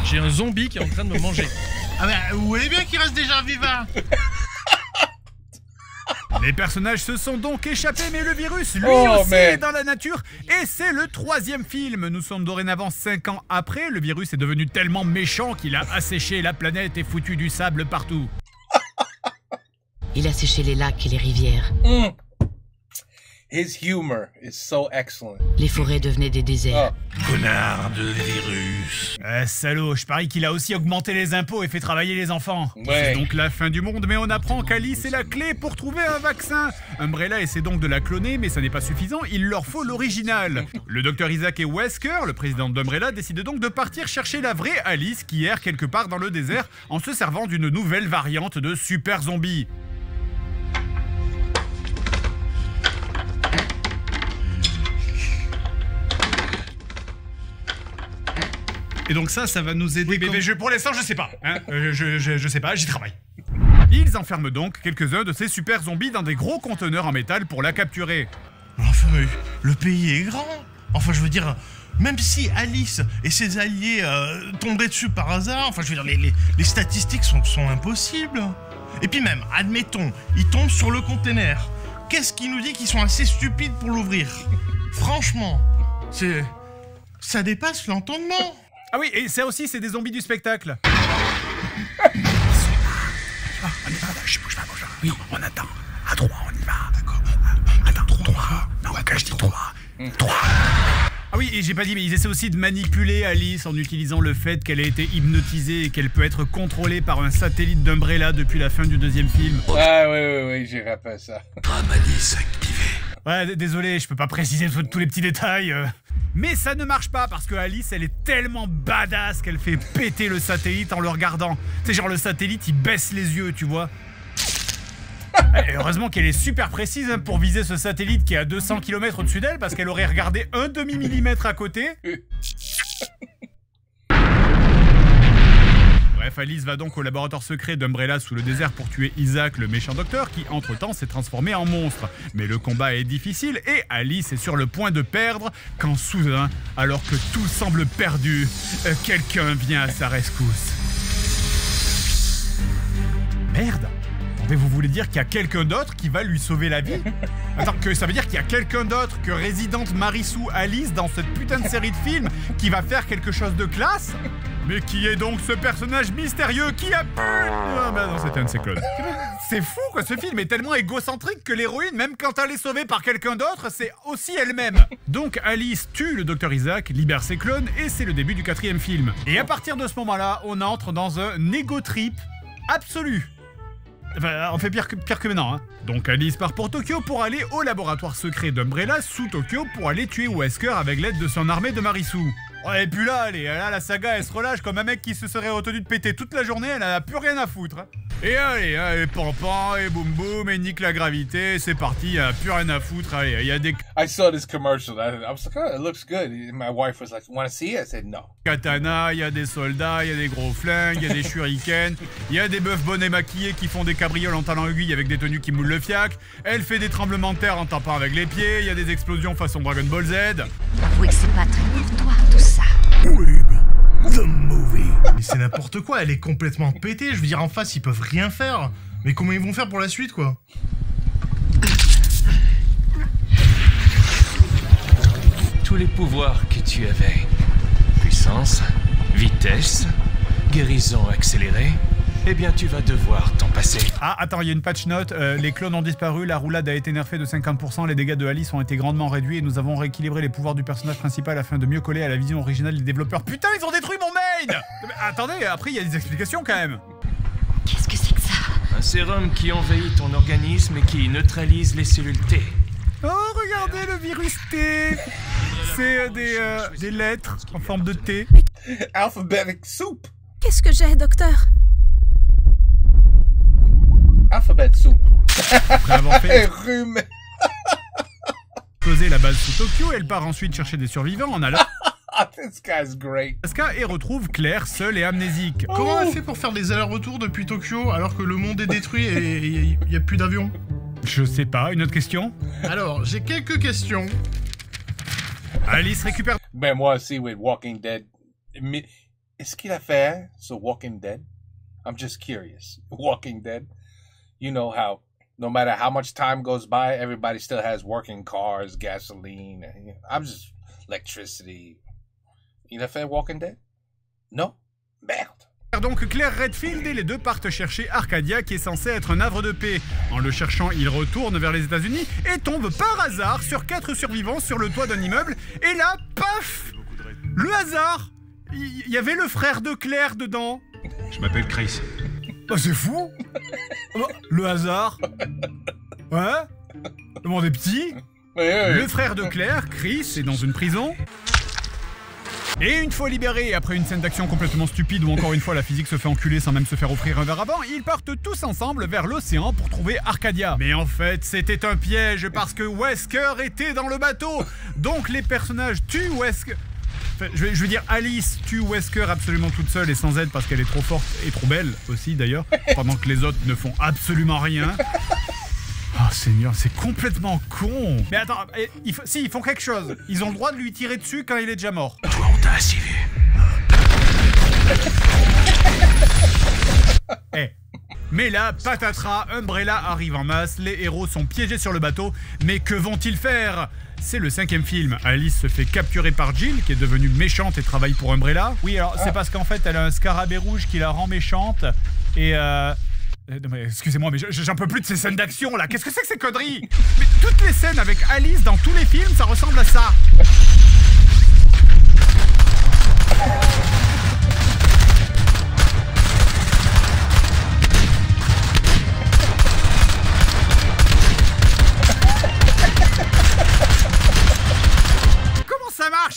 J'ai un zombie qui est en train de me manger. Ah bah, vous voyez bien qu'il reste déjà vivant. Les personnages se sont donc échappés, mais le virus, lui aussi, est dans la nature. Et c'est le troisième film. Nous sommes dorénavant 5 ans après. Le virus est devenu tellement méchant qu'il a asséché la planète et foutu du sable partout. Il a séché les lacs et les rivières. His humor is so excellent. Les forêts devenaient des déserts. Connard de virus. Salaud, je parie qu'il a aussi augmenté les impôts et fait travailler les enfants. Ouais. C'est donc la fin du monde, mais on apprend qu'Alice est la clé pour trouver un vaccin. Umbrella essaie donc de la cloner, mais ça n'est pas suffisant, il leur faut l'original. Le docteur Isaac et Wesker, le président d'Umbrella, décident donc de partir chercher la vraie Alice qui erre quelque part dans le désert en se servant d'une nouvelle variante de super zombie. Et donc ça va nous aider. Mais pour l'instant, je sais pas. Hein, je sais pas, j'y travaille. Ils enferment donc quelques-uns de ces super zombies dans des gros conteneurs en métal pour la capturer. Enfin, le pays est grand. Enfin, je veux dire, même si Alice et ses alliés tomberaient dessus par hasard, enfin, je veux dire, les statistiques sont impossibles. Et puis même, admettons, ils tombent sur le conteneur. Qu'est-ce qui nous dit qu'ils sont assez stupides pour l'ouvrir? Franchement, ça dépasse l'entendement. Ah oui, et ça aussi, c'est des zombies du spectacle. On y va, je bouge pas. Oui, on attend. À 3, on y va. D'accord. Attends, 3. Non, je dis 3. 3. Ah oui, et j'ai pas dit, mais ils essaient aussi de manipuler Alice en utilisant le fait qu'elle a été hypnotisée et qu'elle peut être contrôlée par un satellite d'Umbrella depuis la fin du deuxième film. Ah oui, j'ai rappelé ça. Dramalis activé. Ouais, désolé, je peux pas préciser tous les petits détails. Mais ça ne marche pas parce que Alice, elle est tellement badass qu'elle fait péter le satellite en le regardant. C'est genre le satellite, il baisse les yeux, tu vois. Et heureusement qu'elle est super précise pour viser ce satellite qui est à 200 km au-dessus d'elle parce qu'elle aurait regardé un demi-millimètre à côté. Bref, Alice va donc au laboratoire secret d'Umbrella sous le désert pour tuer Isaac, le méchant docteur, qui entre-temps s'est transformé en monstre. Mais le combat est difficile et Alice est sur le point de perdre quand soudain, alors que tout semble perdu, quelqu'un vient à sa rescousse. Merde! Attendez, vous voulez dire qu'il y a quelqu'un d'autre qui va lui sauver la vie? Attends, que ça veut dire qu'il y a quelqu'un d'autre que résidente Marissou Alice dans cette putain de série de films qui va faire quelque chose de classe? Mais qui est donc ce personnage mystérieux qui a pu... Ah bah non, c'était un de ses clones. C'est fou quoi, ce film est tellement égocentrique que l'héroïne, même quand elle est sauvée par quelqu'un d'autre, c'est aussi elle-même. Donc Alice tue le Dr Isaac, libère ses clones, et c'est le début du 4e film. Et à partir de ce moment-là, on entre dans un ego trip absolu. Enfin, on fait pire que maintenant, hein. Donc Alice part pour Tokyo pour aller au laboratoire secret d'Umbrella sous Tokyo pour aller tuer Wesker avec l'aide de son armée de Marisu. Et puis là, allez, là, la saga, elle se relâche comme un mec qui se serait retenu de péter toute la journée, elle en a plus rien à foutre. Hein. Et allez, pampan, et boum boum, et nique la gravité, c'est parti, y'a plus rien à foutre, allez, il y a des... I saw this commercial, I was like, oh, it looks good. My wife was like, wanna see it? I said no. Katana, il y a des soldats, il y a des gros flingues, il y a des shurikens, il y a des meufs bonnes et maquillées qui font des cabrioles en talons aiguilles avec des tenues qui moulent le fiac, elle fait des tremblements de terre en tapant avec les pieds, il y a des explosions façon Dragon Ball Z. Avouez que c'est pas très pour toi, tout ça. The movie. Mais c'est n'importe quoi, elle est complètement pétée. Je veux dire, en face, ils peuvent rien faire. Mais comment ils vont faire pour la suite, quoi? Tous les pouvoirs que tu avais. Puissance, vitesse, guérison accélérée. Eh bien, tu vas devoir t'en passer. Ah, attends, il y a une patch note. Les clones ont disparu, la roulade a été nerfée de 50%, les dégâts de Alice ont été grandement réduits et nous avons rééquilibré les pouvoirs du personnage principal afin de mieux coller à la vision originale des développeurs. Putain, ils ont détruit mon main! Mais attendez, après, il y a des explications quand même. Qu'est-ce que c'est que ça? Un sérum qui envahit ton organisme et qui neutralise les cellules T. Oh, regardez le virus T. C'est des lettres en forme de T. Alphabetic soup. Qu'est-ce que j'ai, docteur? Alphabet soup. Après avoir fait rhume. Poser la base sous Tokyo, elle part ensuite chercher des survivants en Alaska. This guy's great. Et retrouve Claire seule et amnésique. Comment elle fait pour faire des allers-retours depuis Tokyo alors que le monde est détruit et il n'y a plus d'avions? Je sais pas, une autre question? Alors, j'ai quelques questions. Alice récupère... Ben moi aussi, with Walking Dead. Est-ce qu'il a fait ce Walking Dead? I'm just curious. Walking Dead. You know how no matter how much time goes by, everybody still has working cars, gasoline. I'm just electricity. Il a fait Walking Dead? Non? Merde. Donc Claire Redfield et les deux partent chercher Arcadia qui est censé être un havre de paix. En le cherchant, ils retournent vers les États-Unis et tombent par hasard sur 4 survivants sur le toit d'un immeuble. Et là, paf! Le hasard! Il y avait le frère de Claire dedans. Je m'appelle Chris. Oh, c'est fou. Le hasard. Ouais. Le monde est petit. Le frère de Claire, Chris, est dans une prison. Et une fois libérés, après une scène d'action complètement stupide où encore une fois la physique se fait enculer sans même se faire offrir un verre avant, ils partent tous ensemble vers l'océan pour trouver Arcadia. Mais en fait, c'était un piège parce que Wesker était dans le bateau. Donc les personnages tuent Wesker... Je veux dire, Alice tue Wesker absolument toute seule et sans aide parce qu'elle est trop forte et trop belle aussi d'ailleurs, pendant que les autres ne font absolument rien. Oh Seigneur, c'est complètement con. Mais attends, si, ils font quelque chose. Ils ont le droit de lui tirer dessus quand il est déjà mort. Toi, on t'a assez vu. Mais là, patatras, Umbrella arrive en masse, les héros sont piégés sur le bateau, mais que vont-ils faire? C'est le 5e film. Alice se fait capturer par Jill, qui est devenue méchante et travaille pour Umbrella. Oui, alors c'est parce qu'en fait, elle a un scarabée rouge qui la rend méchante, et non mais excusez-moi, mais j'en peux plus de ces scènes d'action là. Qu'est-ce que c'est que ces conneries? Mais toutes les scènes avec Alice dans tous les films, ça ressemble à ça.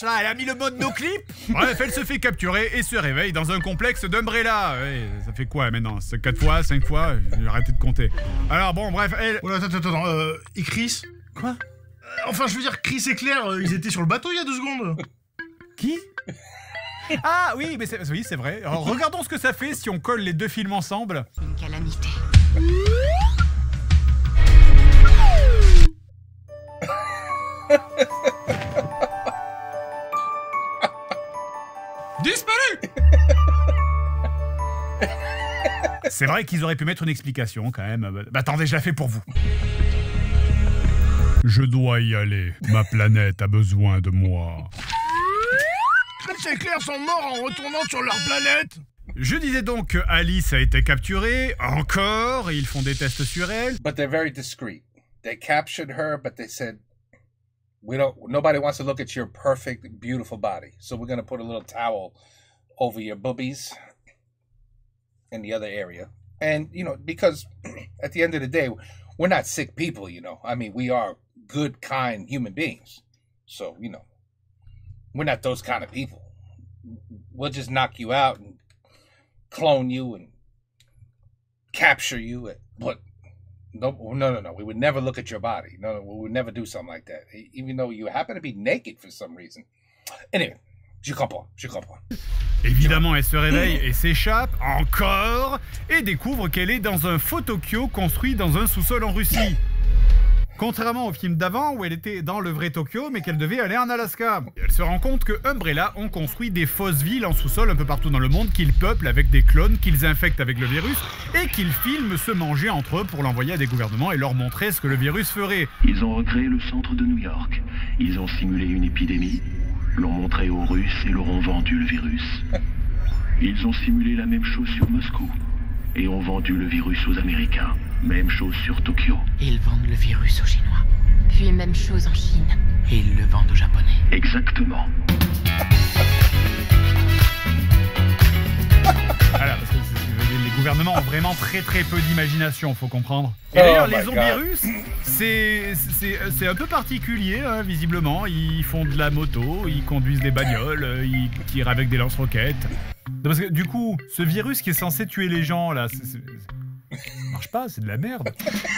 Là, elle a mis le mode no-clip. Bref, elle se fait capturer et se réveille dans un complexe d'Umbrella. Ouais, ça fait quoi maintenant? 4 fois, 5 fois? J'ai arrêté de compter. Alors bon, bref, elle... Oh là, attends, et Chris? Quoi? Enfin, je veux dire, Chris et Claire, ils étaient sur le bateau il y a 2 secondes. Qui? Ah oui, mais oui, c'est vrai. Alors, regardons ce que ça fait si on colle les 2 films ensemble. Une calamité. Disparu. C'est vrai qu'ils auraient pu mettre une explication quand même. Bah attendez, je la fais pour vous. Je dois y aller. Ma planète a besoin de moi. ces clercs sont morts en retournant sur leur planète. Je disais donc que Alice a été capturée, encore, et ils font des tests sur elle. But they're very discreet. They captured her, but they said, nobody wants to look at your perfect, beautiful body. So we're going to put a little towel over your boobies and the other area. And, because at the end of the day, we're not sick people, I mean, we are good, kind human beings. So, we're not those kind of people. We'll just knock you out and clone you and capture you. But no, we would never look at your body. No, we would never do something like that, even though you happen to be naked for some reason. Anyway, je comprends. Évidemment, elle se réveille et s'échappe, encore, et découvre qu'elle est dans un faux Tokyo construit dans un sous-sol en Russie. Contrairement au film d'avant où elle était dans le vrai Tokyo mais qu'elle devait aller en Alaska. Et elle se rend compte que Umbrella ont construit des fausses villes en sous-sol un peu partout dans le monde qu'ils peuplent avec des clones, qu'ils infectent avec le virus et qu'ils filment se manger entre eux pour l'envoyer à des gouvernements et leur montrer ce que le virus ferait. Ils ont recréé le centre de New York. Ils ont simulé une épidémie, l'ont montré aux Russes et leur ont vendu le virus. Ils ont simulé la même chose sur Moscou et ont vendu le virus aux Américains. Même chose sur Tokyo. Ils vendent le virus aux Chinois. Puis même chose en Chine. Et ils le vendent aux Japonais. Exactement. Voilà, parce que les gouvernements ont vraiment très peu d'imagination, faut comprendre. Et d'ailleurs, les zombirus, c'est un peu particulier, hein, visiblement. Ils font de la moto, ils conduisent des bagnoles, ils tirent avec des lance-roquettes. Parce que du coup, ce virus qui est censé tuer les gens, là, ça marche pas, c'est de la merde.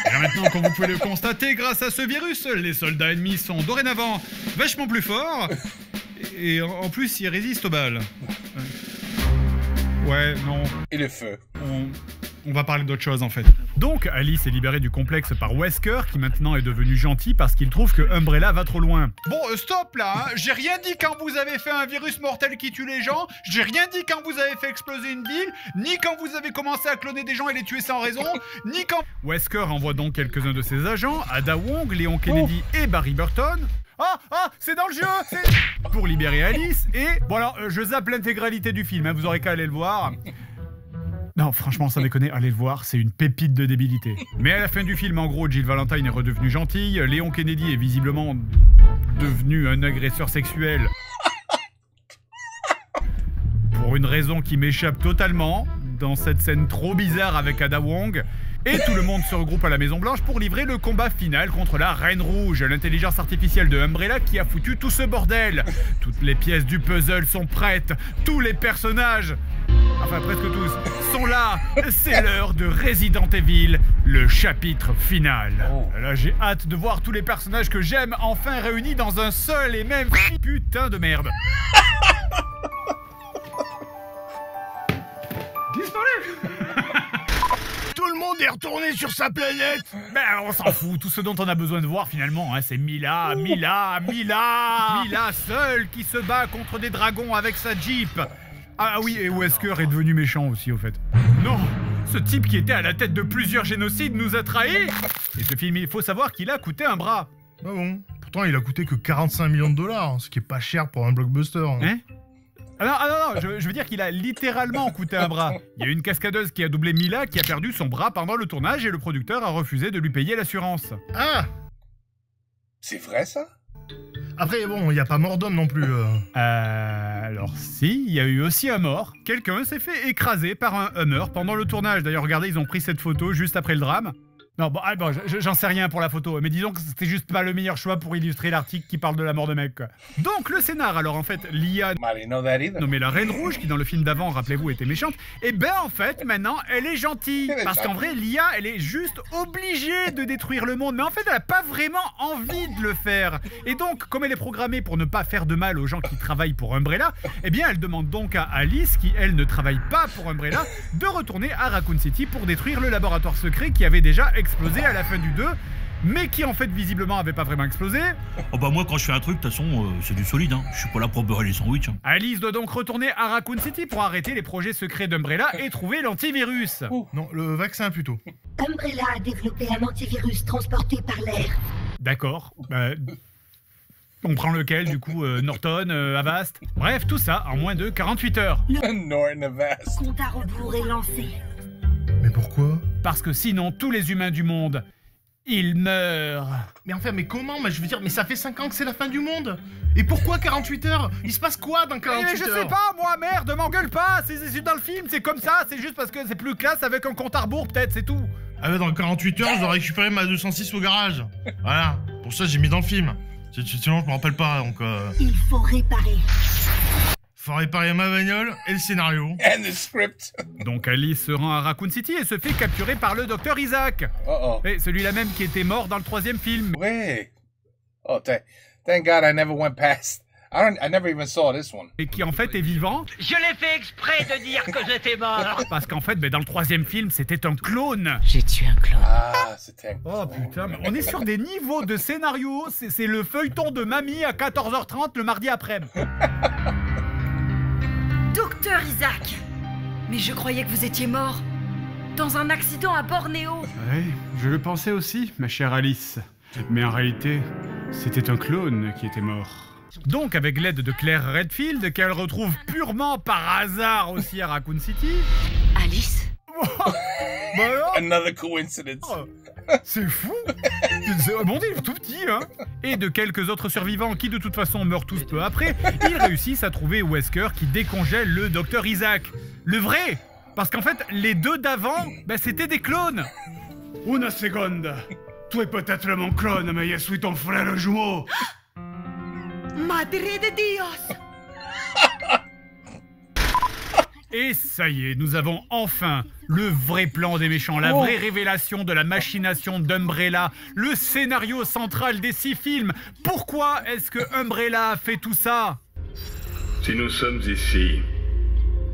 Et maintenant, comme vous pouvez le constater, grâce à ce virus, les soldats ennemis sont dorénavant vachement plus forts. Et en plus, ils résistent aux balles. Ouais, non. Et le feu. On va parler d'autre chose en fait. Donc Alice est libérée du complexe par Wesker qui maintenant est devenu gentil parce qu'il trouve que Umbrella va trop loin. Bon, stop là, hein. J'ai rien dit quand vous avez fait un virus mortel qui tue les gens, j'ai rien dit quand vous avez fait exploser une ville, ni quand vous avez commencé à cloner des gens et les tuer sans raison, ni quand... Wesker envoie donc quelques-uns de ses agents, Ada Wong, Léon Kennedy et Barry Burton. Ah, c'est dans le jeu, pour libérer Alice et... Bon alors, je zappe l'intégralité du film, hein, vous aurez qu'à aller le voir. Non, franchement, sans déconner, allez le voir, c'est une pépite de débilité. Mais à la fin du film, en gros, Jill Valentine est redevenue gentille, Léon Kennedy est visiblement devenu un agresseur sexuel. Pour une raison qui m'échappe totalement, dans cette scène trop bizarre avec Ada Wong. Et tout le monde se regroupe à la Maison Blanche pour livrer le combat final contre la Reine Rouge, l'intelligence artificielle de Umbrella qui a foutu tout ce bordel. Toutes les pièces du puzzle sont prêtes, tous les personnages, enfin presque tous, sont là. C'est l'heure de Resident Evil, le chapitre final. Là j'ai hâte de voir tous les personnages que j'aime enfin réunis dans un seul et même putain de merde. Tout le monde est retourné sur sa planète. Ben on s'en fout, tout ce dont on a besoin de voir finalement, hein, c'est Mila seule qui se bat contre des dragons avec sa Jeep. Ah oui, et Wesker est devenu méchant aussi au fait. Non, ce type qui était à la tête de plusieurs génocides nous a trahis. Et ce film, il faut savoir qu'il a coûté un bras. Ah bon, pourtant il a coûté que 45 millions de dollars, ce qui est pas cher pour un blockbuster. Hein? Ah non, je veux dire qu'il a littéralement coûté un bras. Il y a une cascadeuse qui a doublé Mila qui a perdu son bras pendant le tournage et le producteur a refusé de lui payer l'assurance. Ah! C'est vrai ça? Après bon, il n'y a pas mort d'homme non plus. Alors si, il y a eu aussi un mort. Quelqu'un s'est fait écraser par un Hummer pendant le tournage. D'ailleurs regardez, ils ont pris cette photo juste après le drame. Non, bon, j'en sais rien pour la photo, mais disons que c'était juste pas le meilleur choix pour illustrer l'article qui parle de la mort de mec, quoi. Donc, le scénar, alors en fait, Lia, nommée la Reine Rouge, qui dans le film d'avant, rappelez-vous, était méchante, et ben en fait, maintenant, elle est gentille. Parce qu'en vrai, Lia, elle est juste obligée de détruire le monde, mais en fait, elle a pas vraiment envie de le faire. Et donc, comme elle est programmée pour ne pas faire de mal aux gens qui travaillent pour Umbrella, eh bien, elle demande donc à Alice, qui elle ne travaille pas pour Umbrella, de retourner à Raccoon City pour détruire le laboratoire secret qui avait déjà explosé à la fin du 2, mais qui en fait visiblement avait pas vraiment explosé. Oh bah moi quand je fais un truc, de toute façon c'est du solide, hein. Je suis pas là pour beurrer les sandwichs. Hein. Alice doit donc retourner à Raccoon City pour arrêter les projets secrets d'Umbrella et trouver l'antivirus. Non, le vaccin plutôt. Umbrella a développé un antivirus transporté par l'air. D'accord. On prend lequel du coup Norton, Avast? Bref, tout ça en moins de 48 heures. Norton, Avast. Compte à rebours est lancé. Mais pourquoi? Parce que sinon, tous les humains du monde, ils meurent. Mais enfin, mais comment? Mais je veux dire, mais ça fait 5 ans que c'est la fin du monde. Et pourquoi 48 heures? Il se passe quoi dans 48 mais je heures? sais pas, moi, merde, m'engueule pas. C'est dans le film, c'est comme ça. C'est juste parce que c'est plus classe avec un compte à rebours, peut-être, c'est tout. Ah ouais, dans 48 heures, je dois récupérer ma 206 au garage. Voilà, pour ça j'ai mis dans le film. Sinon je me rappelle pas, donc Il faut réparer. Faut réparer ma bagnole et le scénario. And the script. Donc Alice se rend à Raccoon City et se fait capturer par le docteur Isaac. Et celui-là même qui était mort dans le 3e film. Ouais. Oh, thank God I never went past. I never even saw this one. Et qui en fait est vivant. Je l'ai fait exprès de dire que j'étais mort. Parce qu'en fait, dans le 3e film, c'était un clone. J'ai tué un clone. Ah, c'était un clone. Oh putain, mais on est sur des niveaux de scénario. C'est le feuilleton de mamie à 14h30 le mardi après-midi. Docteur Isaac, mais je croyais que vous étiez mort. Dans un accident à Bornéo. Oui, je le pensais aussi, ma chère Alice. Mais en réalité, c'était un clone qui était mort. Donc, avec l'aide de Claire Redfield, qu'elle retrouve purement par hasard aussi à Raccoon City... Alice Another coincidence. Oh, c'est fou. Bon, il est tout petit, hein. Et de quelques autres survivants qui, de toute façon, meurent tous peu après, ils réussissent à trouver Wesker qui décongèle le docteur Isaac. Le vrai. Parce qu'en fait, les deux d'avant, c'était des clones. Una seconde. Tu es peut-être mon clone, mais je suis ton frère jumeau. Madre de Dios! Et ça y est, nous avons enfin le vrai plan des méchants, la vraie révélation de la machination d'Umbrella, le scénario central des 6 films. Pourquoi est-ce que Umbrella a fait tout ça? Si nous sommes ici,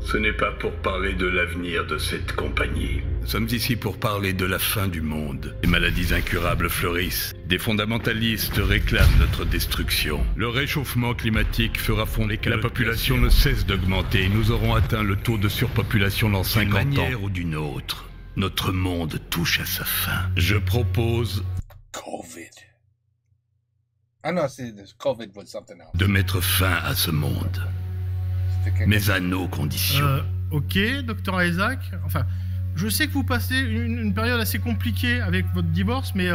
ce n'est pas pour parler de l'avenir de cette compagnie. Nous sommes ici pour parler de la fin du monde. Les maladies incurables fleurissent. Des fondamentalistes réclament notre destruction. Le réchauffement climatique fera fondre la population ne cesse d'augmenter. Nous aurons atteint le taux de surpopulation dans 50 ans. D'une manière ou d'une autre, notre monde touche à sa fin. Je propose... Covid. Ah non, c'est Covid was something else. De mettre fin à ce monde. Mais à nos conditions. Ok, docteur Isaac. Enfin, je sais que vous passez une période assez compliquée avec votre divorce, mais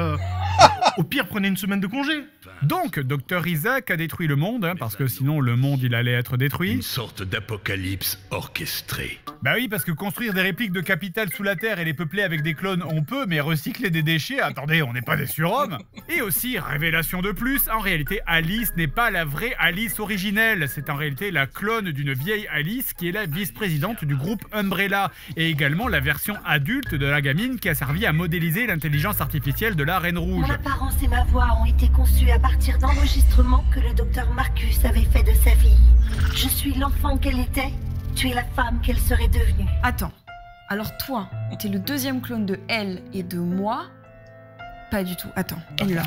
au pire, prenez une semaine de congé. Donc, docteur Isaac a détruit le monde, hein, parce que sinon le monde il allait être détruit. Une sorte d'apocalypse orchestrée. Bah oui, parce que construire des répliques de capitales sous la terre et les peupler avec des clones, on peut, mais recycler des déchets, attendez, on n'est pas des surhommes. Et aussi, révélation de plus, en réalité, Alice n'est pas la vraie Alice originelle. C'est en réalité la clone d'une vieille Alice qui est la vice-présidente du groupe Umbrella, et également la version adulte de la gamine qui a servi à modéliser l'intelligence artificielle de la Reine Rouge. Mon apparence et ma voix ont été conçues à partir d'enregistrements que le docteur Marcus avait fait de sa fille. Je suis l'enfant qu'elle était, tu es la femme qu'elle serait devenue. Attends, alors toi, t'es le 2e clone de elle et de moi? Pas du tout, attends, elle là.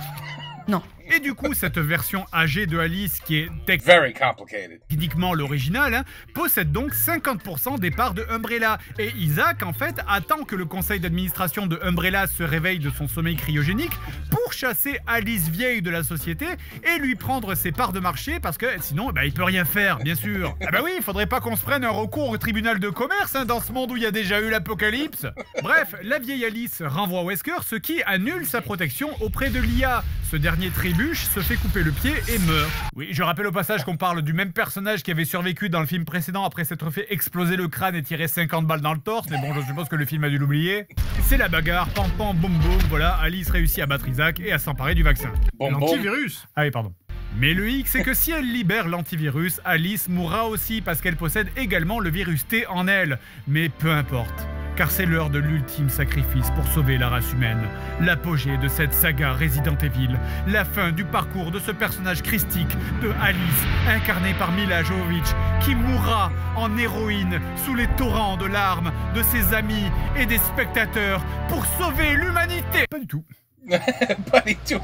Non. Et du coup, cette version âgée de Alice, qui est very complicated, techniquement l'original, hein, possède donc 50% des parts de Umbrella. Et Isaac, en fait, attend que le conseil d'administration de Umbrella se réveille de son sommeil cryogénique pour chasser Alice vieille de la société et lui prendre ses parts de marché, parce que sinon, il peut rien faire, bien sûr. Ah bah oui, il faudrait pas qu'on se prenne un recours au tribunal de commerce, hein, dans ce monde où il y a déjà eu l'apocalypse. Bref, la vieille Alice renvoie Wesker, ce qui annule sa protection auprès de l'IA. Ce dernier trébuche, se fait couper le pied et meurt. Oui, je rappelle au passage qu'on parle du même personnage qui avait survécu dans le film précédent après s'être fait exploser le crâne et tirer 50 balles dans le torse, mais bon, je suppose que le film a dû l'oublier. C'est la bagarre, pam pam boum boum, voilà, Alice réussit à battre Isaac et à s'emparer du vaccin. L'antivirus. Ah oui, pardon. Mais le hic, c'est que si elle libère l'antivirus, Alice mourra aussi parce qu'elle possède également le virus T en elle. Mais peu importe, car c'est l'heure de l'ultime sacrifice pour sauver la race humaine. L'apogée de cette saga Resident Evil, la fin du parcours de ce personnage christique de Alice, incarné par Mila Jovovich, qui mourra en héroïne sous les torrents de larmes de ses amis et des spectateurs pour sauver l'humanité. Pas du tout. Pas du tout.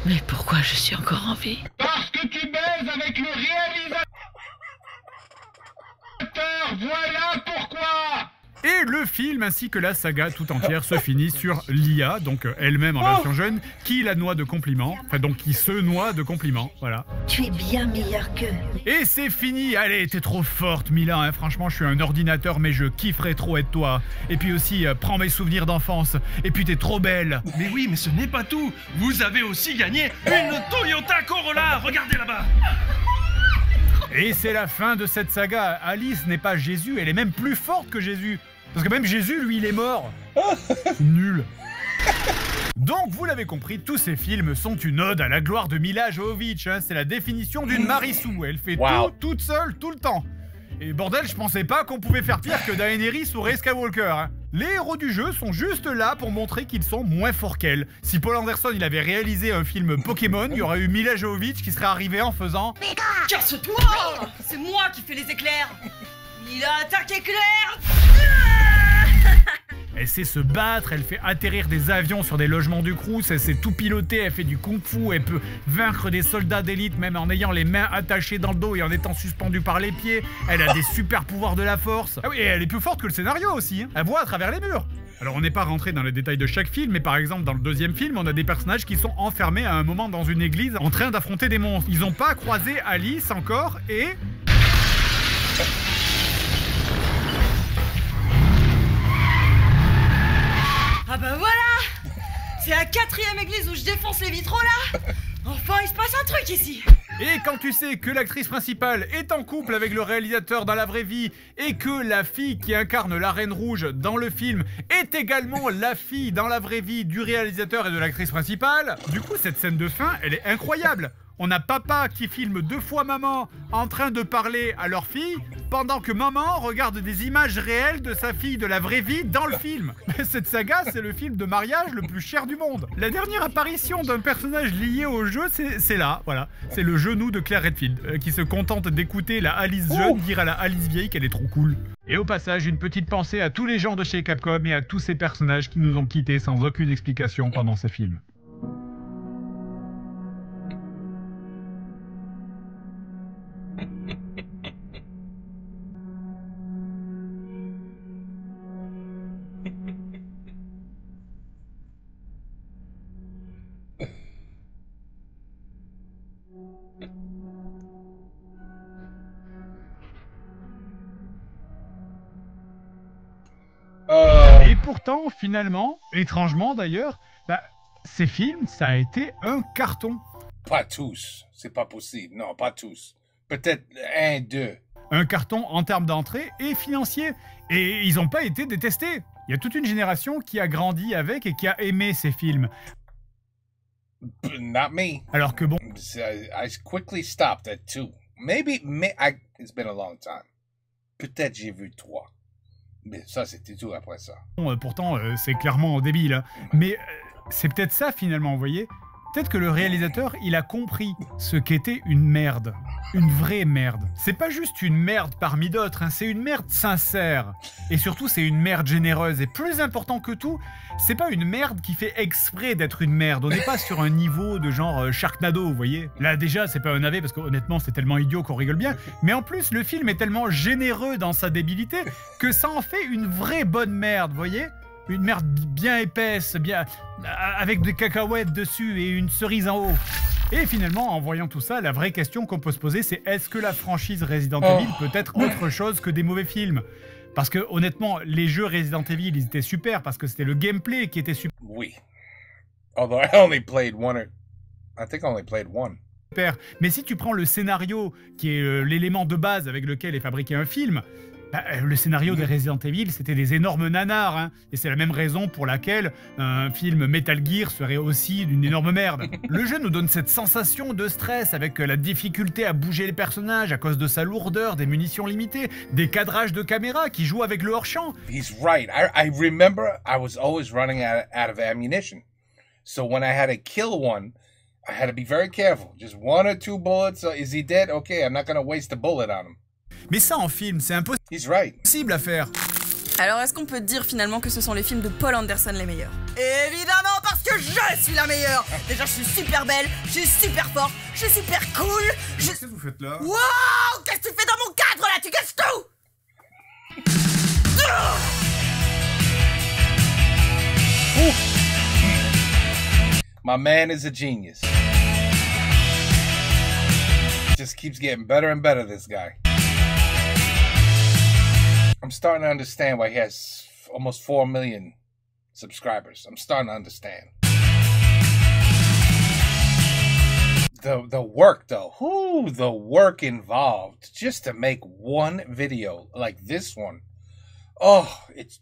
Mais pourquoi je suis encore en vie? Parce que tu baises avec le réalisateur. Voilà pourquoi. Et le film ainsi que la saga tout entière se finit sur Lia, donc elle-même en version jeune, qui la noie de compliments, enfin donc qui se noie de compliments, voilà. Tu es bien meilleur qu'eux. Et c'est fini, allez, t'es trop forte Mila, hein. Franchement je suis un ordinateur mais je kifferais trop être toi. Et puis aussi, prends mes souvenirs d'enfance, et puis t'es trop belle. Mais oui, mais ce n'est pas tout, vous avez aussi gagné une Toyota Corolla, regardez là-bas. Et c'est la fin de cette saga. Alice n'est pas Jésus, elle est même plus forte que Jésus. Parce que même Jésus, lui, il est mort. Nul. Donc, vous l'avez compris, tous ces films sont une ode à la gloire de Mila Jovovich. Hein. C'est la définition d'une Marissou. Elle fait tout, toute seule, tout le temps. Et bordel, je pensais pas qu'on pouvait faire pire que Daenerys ou Rey Skywalker. Hein. Les héros du jeu sont juste là pour montrer qu'ils sont moins forts qu'elle. Si Paul Anderson il avait réalisé un film Pokémon, il y aurait eu Mila Jovovich qui serait arrivée en faisant « Casse-toi ! C'est moi qui fais les éclairs. Il a attaqué Claire. Elle sait se battre, elle fait atterrir des avions sur des logements du Crous, elle sait tout piloter, elle fait du kung-fu, elle peut vaincre des soldats d'élite même en ayant les mains attachées dans le dos et en étant suspendue par les pieds. Elle a des super pouvoirs de la force. Ah oui, et elle est plus forte que le scénario aussi, hein. Elle voit à travers les murs. Alors on n'est pas rentré dans les détails de chaque film, mais par exemple dans le deuxième film, on a des personnages qui sont enfermés à un moment dans une église en train d'affronter des monstres. Ils n'ont pas croisé Alice encore et... Ah bah voilà! C'est la 4e église où je défonce les vitraux là! Enfin, il se passe un truc ici! Et quand tu sais que l'actrice principale est en couple avec le réalisateur dans la vraie vie et que la fille qui incarne la Reine Rouge dans le film est également la fille dans la vraie vie du réalisateur et de l'actrice principale, du coup cette scène de fin, elle est incroyable. On a papa qui filme 2 fois maman en train de parler à leur fille pendant que maman regarde des images réelles de sa fille de la vraie vie dans le film. Cette saga, c'est le film de mariage le plus cher du monde. La dernière apparition d'un personnage lié au jeu, c'est là, voilà. C'est le genou de Claire Redfield qui se contente d'écouter la Alice jeune dire à la Alice vieille qu'elle est trop cool. Et au passage, une petite pensée à tous les gens de chez Capcom et à tous ces personnages qui nous ont quittés sans aucune explication pendant ces films. Et pourtant, finalement, étrangement d'ailleurs, ces films, ça a été un carton. Pas tous, c'est pas possible, non, pas tous. Peut-être 1, 2. Un carton en termes d'entrée et financier. Et ils n'ont pas été détestés. Il y a toute une génération qui a grandi avec et qui a aimé ces films. Not me. Alors que bon... I quickly stopped at 2. Maybe it's been a long time. Peut-être j'ai vu 3. Mais ça, c'était tout après ça. Pourtant, c'est clairement débile. Hein. Mais c'est peut-être ça, finalement, vous voyez. Peut-être que le réalisateur, il a compris ce qu'était une merde. Une vraie merde. C'est pas juste une merde parmi d'autres, hein, c'est une merde sincère. Et surtout, c'est une merde généreuse. Et plus important que tout, c'est pas une merde qui fait exprès d'être une merde. On n'est pas sur un niveau de genre Sharknado, vous voyez. Là, déjà, c'est pas un navet, parce qu'honnêtement, c'est tellement idiot qu'on rigole bien. Mais en plus, le film est tellement généreux dans sa débilité que ça en fait une vraie bonne merde, vous voyez. Une merde bien épaisse, bien avec des cacahuètes dessus et une cerise en haut. Et finalement, en voyant tout ça, la vraie question qu'on peut se poser, c'est est-ce que la franchise Resident Evil peut être autre chose que des mauvais films? Parce que honnêtement, les jeux Resident Evil, ils étaient super parce que c'était le gameplay qui était super. Oui. Although I only played one. I think I only played one. Super. Mais si tu prends le scénario, qui est l'élément de base avec lequel est fabriqué un film, le scénario des Resident Evil, c'était des énormes nanars, hein. Et c'est la même raison pour laquelle un film Metal Gear serait aussi d'une énorme merde. Le jeu nous donne cette sensation de stress avec la difficulté à bouger les personnages à cause de sa lourdeur, des munitions limitées, des cadrages de caméra qui jouent avec le hors-champ. He's right. I remember I was always running out of ammunition. So when I had to kill one, I had to be very careful. Just 1 or 2 bullets. Is he dead? Okay, I'm not going to waste a bullet on him. Mais ça en film, c'est impossible à faire. Alors est-ce qu'on peut dire finalement que ce sont les films de Paul Anderson les meilleurs? Évidemment, parce que je suis la meilleure. Déjà, je suis super belle, je suis super forte, je suis super cool. Qu'est-ce que vous faites là? Wow, qu'est-ce que tu fais dans mon cadre là? Tu casses tout. My man is a genius. Just keeps getting better and better, this guy. I'm starting to understand why he has almost 4 million subscribers. I'm starting to understand. The work, though. The work involved just to make one video like this one. Oh, it's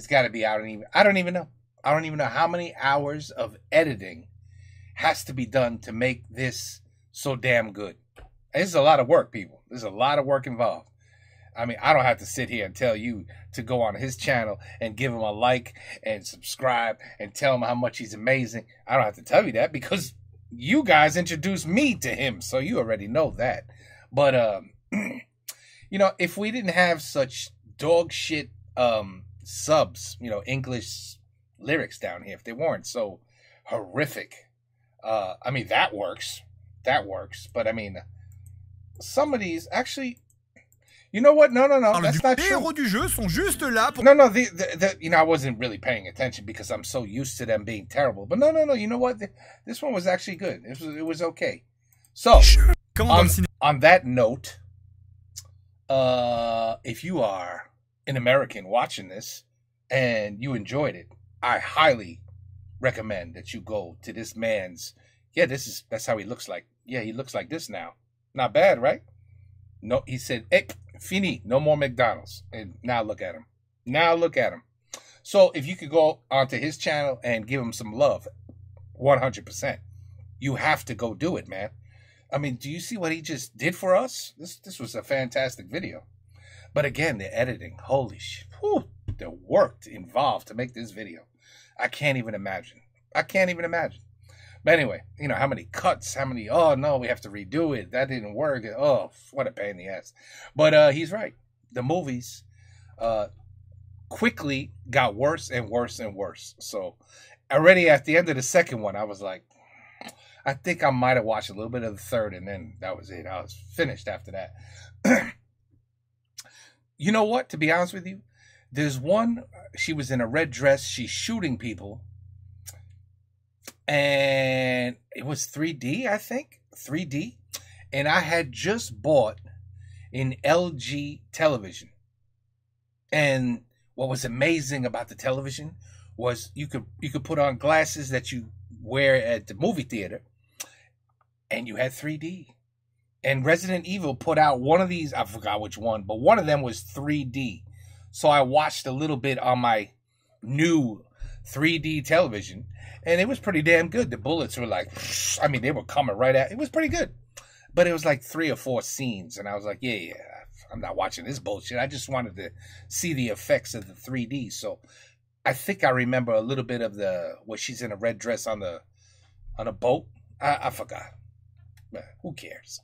got to be out. I don't even know. I don't even know how many hours of editing has to be done to make this so damn good. It's a lot of work, people. There's a lot of work involved. I mean, I don't have to sit here and tell you to go on his channel and give him a like and subscribe and tell him how much he's amazing. I don't have to tell you that because you guys introduced me to him, so you already know that. But, you know, if we didn't have such dog shit subs, you know, English lyrics down here, if they weren't so horrific, I mean, that works. That works. But, I mean, some of these, actually... You know what? No, that's not true. Les héros du jeu sont juste là pour... No, you know, I wasn't really paying attention because I'm so used to them being terrible. But no, you know what? This one was actually good. It was okay. So, on that note, if you are an American watching this and you enjoyed it, I highly recommend that you go to this man's... Yeah, that's how he looks like. Yeah, he looks like this now. Not bad, right? No, he said, hey, fini, no more McDonald's. And now look at him. Now look at him. So if you could go onto his channel and give him some love, 100%, you have to go do it, man. I mean, do you see what he just did for us? This was a fantastic video. But again, the editing, holy shit. Whew, the work involved to make this video. I can't even imagine. I can't even imagine. But anyway, you know, how many cuts, oh no, we have to redo it. That didn't work. Oh, what a pain in the ass. But he's right. The movies quickly got worse and worse and worse. So already at the end of the second one, I was like, I think I might have watched a little bit of the third, and then that was it. I was finished after that. You know what? To be honest with you, there's one, she was in a red dress. She's shooting people. And it was 3D, I think. 3D. And I had just bought an LG television. And what was amazing about the television was you could put on glasses that you wear at the movie theater. And you had 3D. And Resident Evil put out one of these. I forgot which one. But one of them was 3D. So I watched a little bit on my new 3D television. And it was pretty damn good. The bullets were like, I mean, they were coming right at. It was pretty good. But it was like 3 or 4 scenes. And I was like, yeah, I'm not watching this bullshit. I just wanted to see the effects of the 3D. So I think I remember a little bit of where she's in a red dress on a boat. I forgot. But who cares?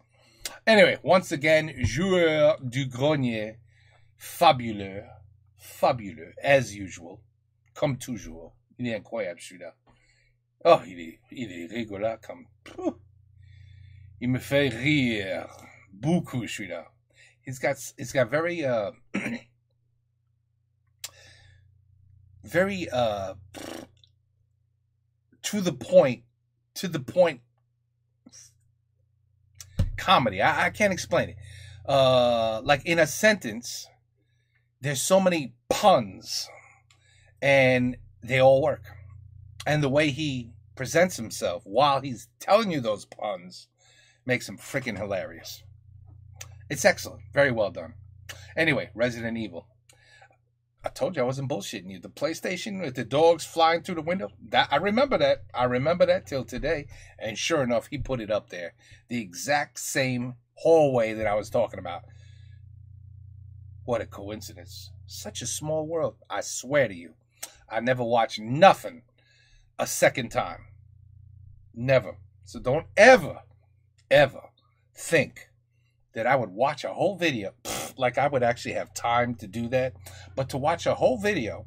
Anyway, once again, Joueur du Grenier, fabuleux, as usual, comme toujours. Il est incroyable, celui-là. Oh, il est rigolo comme... Il me fait rire beaucoup, celui-là. He's got very, very, to the point comedy. I can't explain it. Like in a sentence, there's so many puns, and they all work. And the way he presents himself while he's telling you those puns makes him freaking hilarious. It's excellent. Very well done. Anyway, Resident Evil. I told you I wasn't bullshitting you. The PlayStation with the dogs flying through the window. I remember that. I remember that till today. And sure enough, he put it up there. The exact same hallway that I was talking about. What a coincidence. Such a small world. I swear to you. I never watched nothing a second time. Never. So don't ever think that I would watch a whole video, like I would actually have time to do that, but to watch a whole video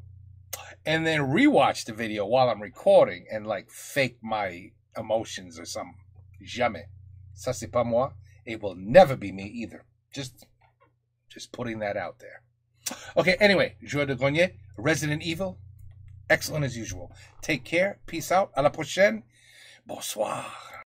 and then rewatch the video while I'm recording and like fake my emotions or something. Jamais. Ça c'est pas moi. It will never be me either. Just putting that out there. Okay, anyway, Joueur de Grenier, Resident Evil, excellent as usual. Take care. Peace out. À la prochaine. Bonsoir.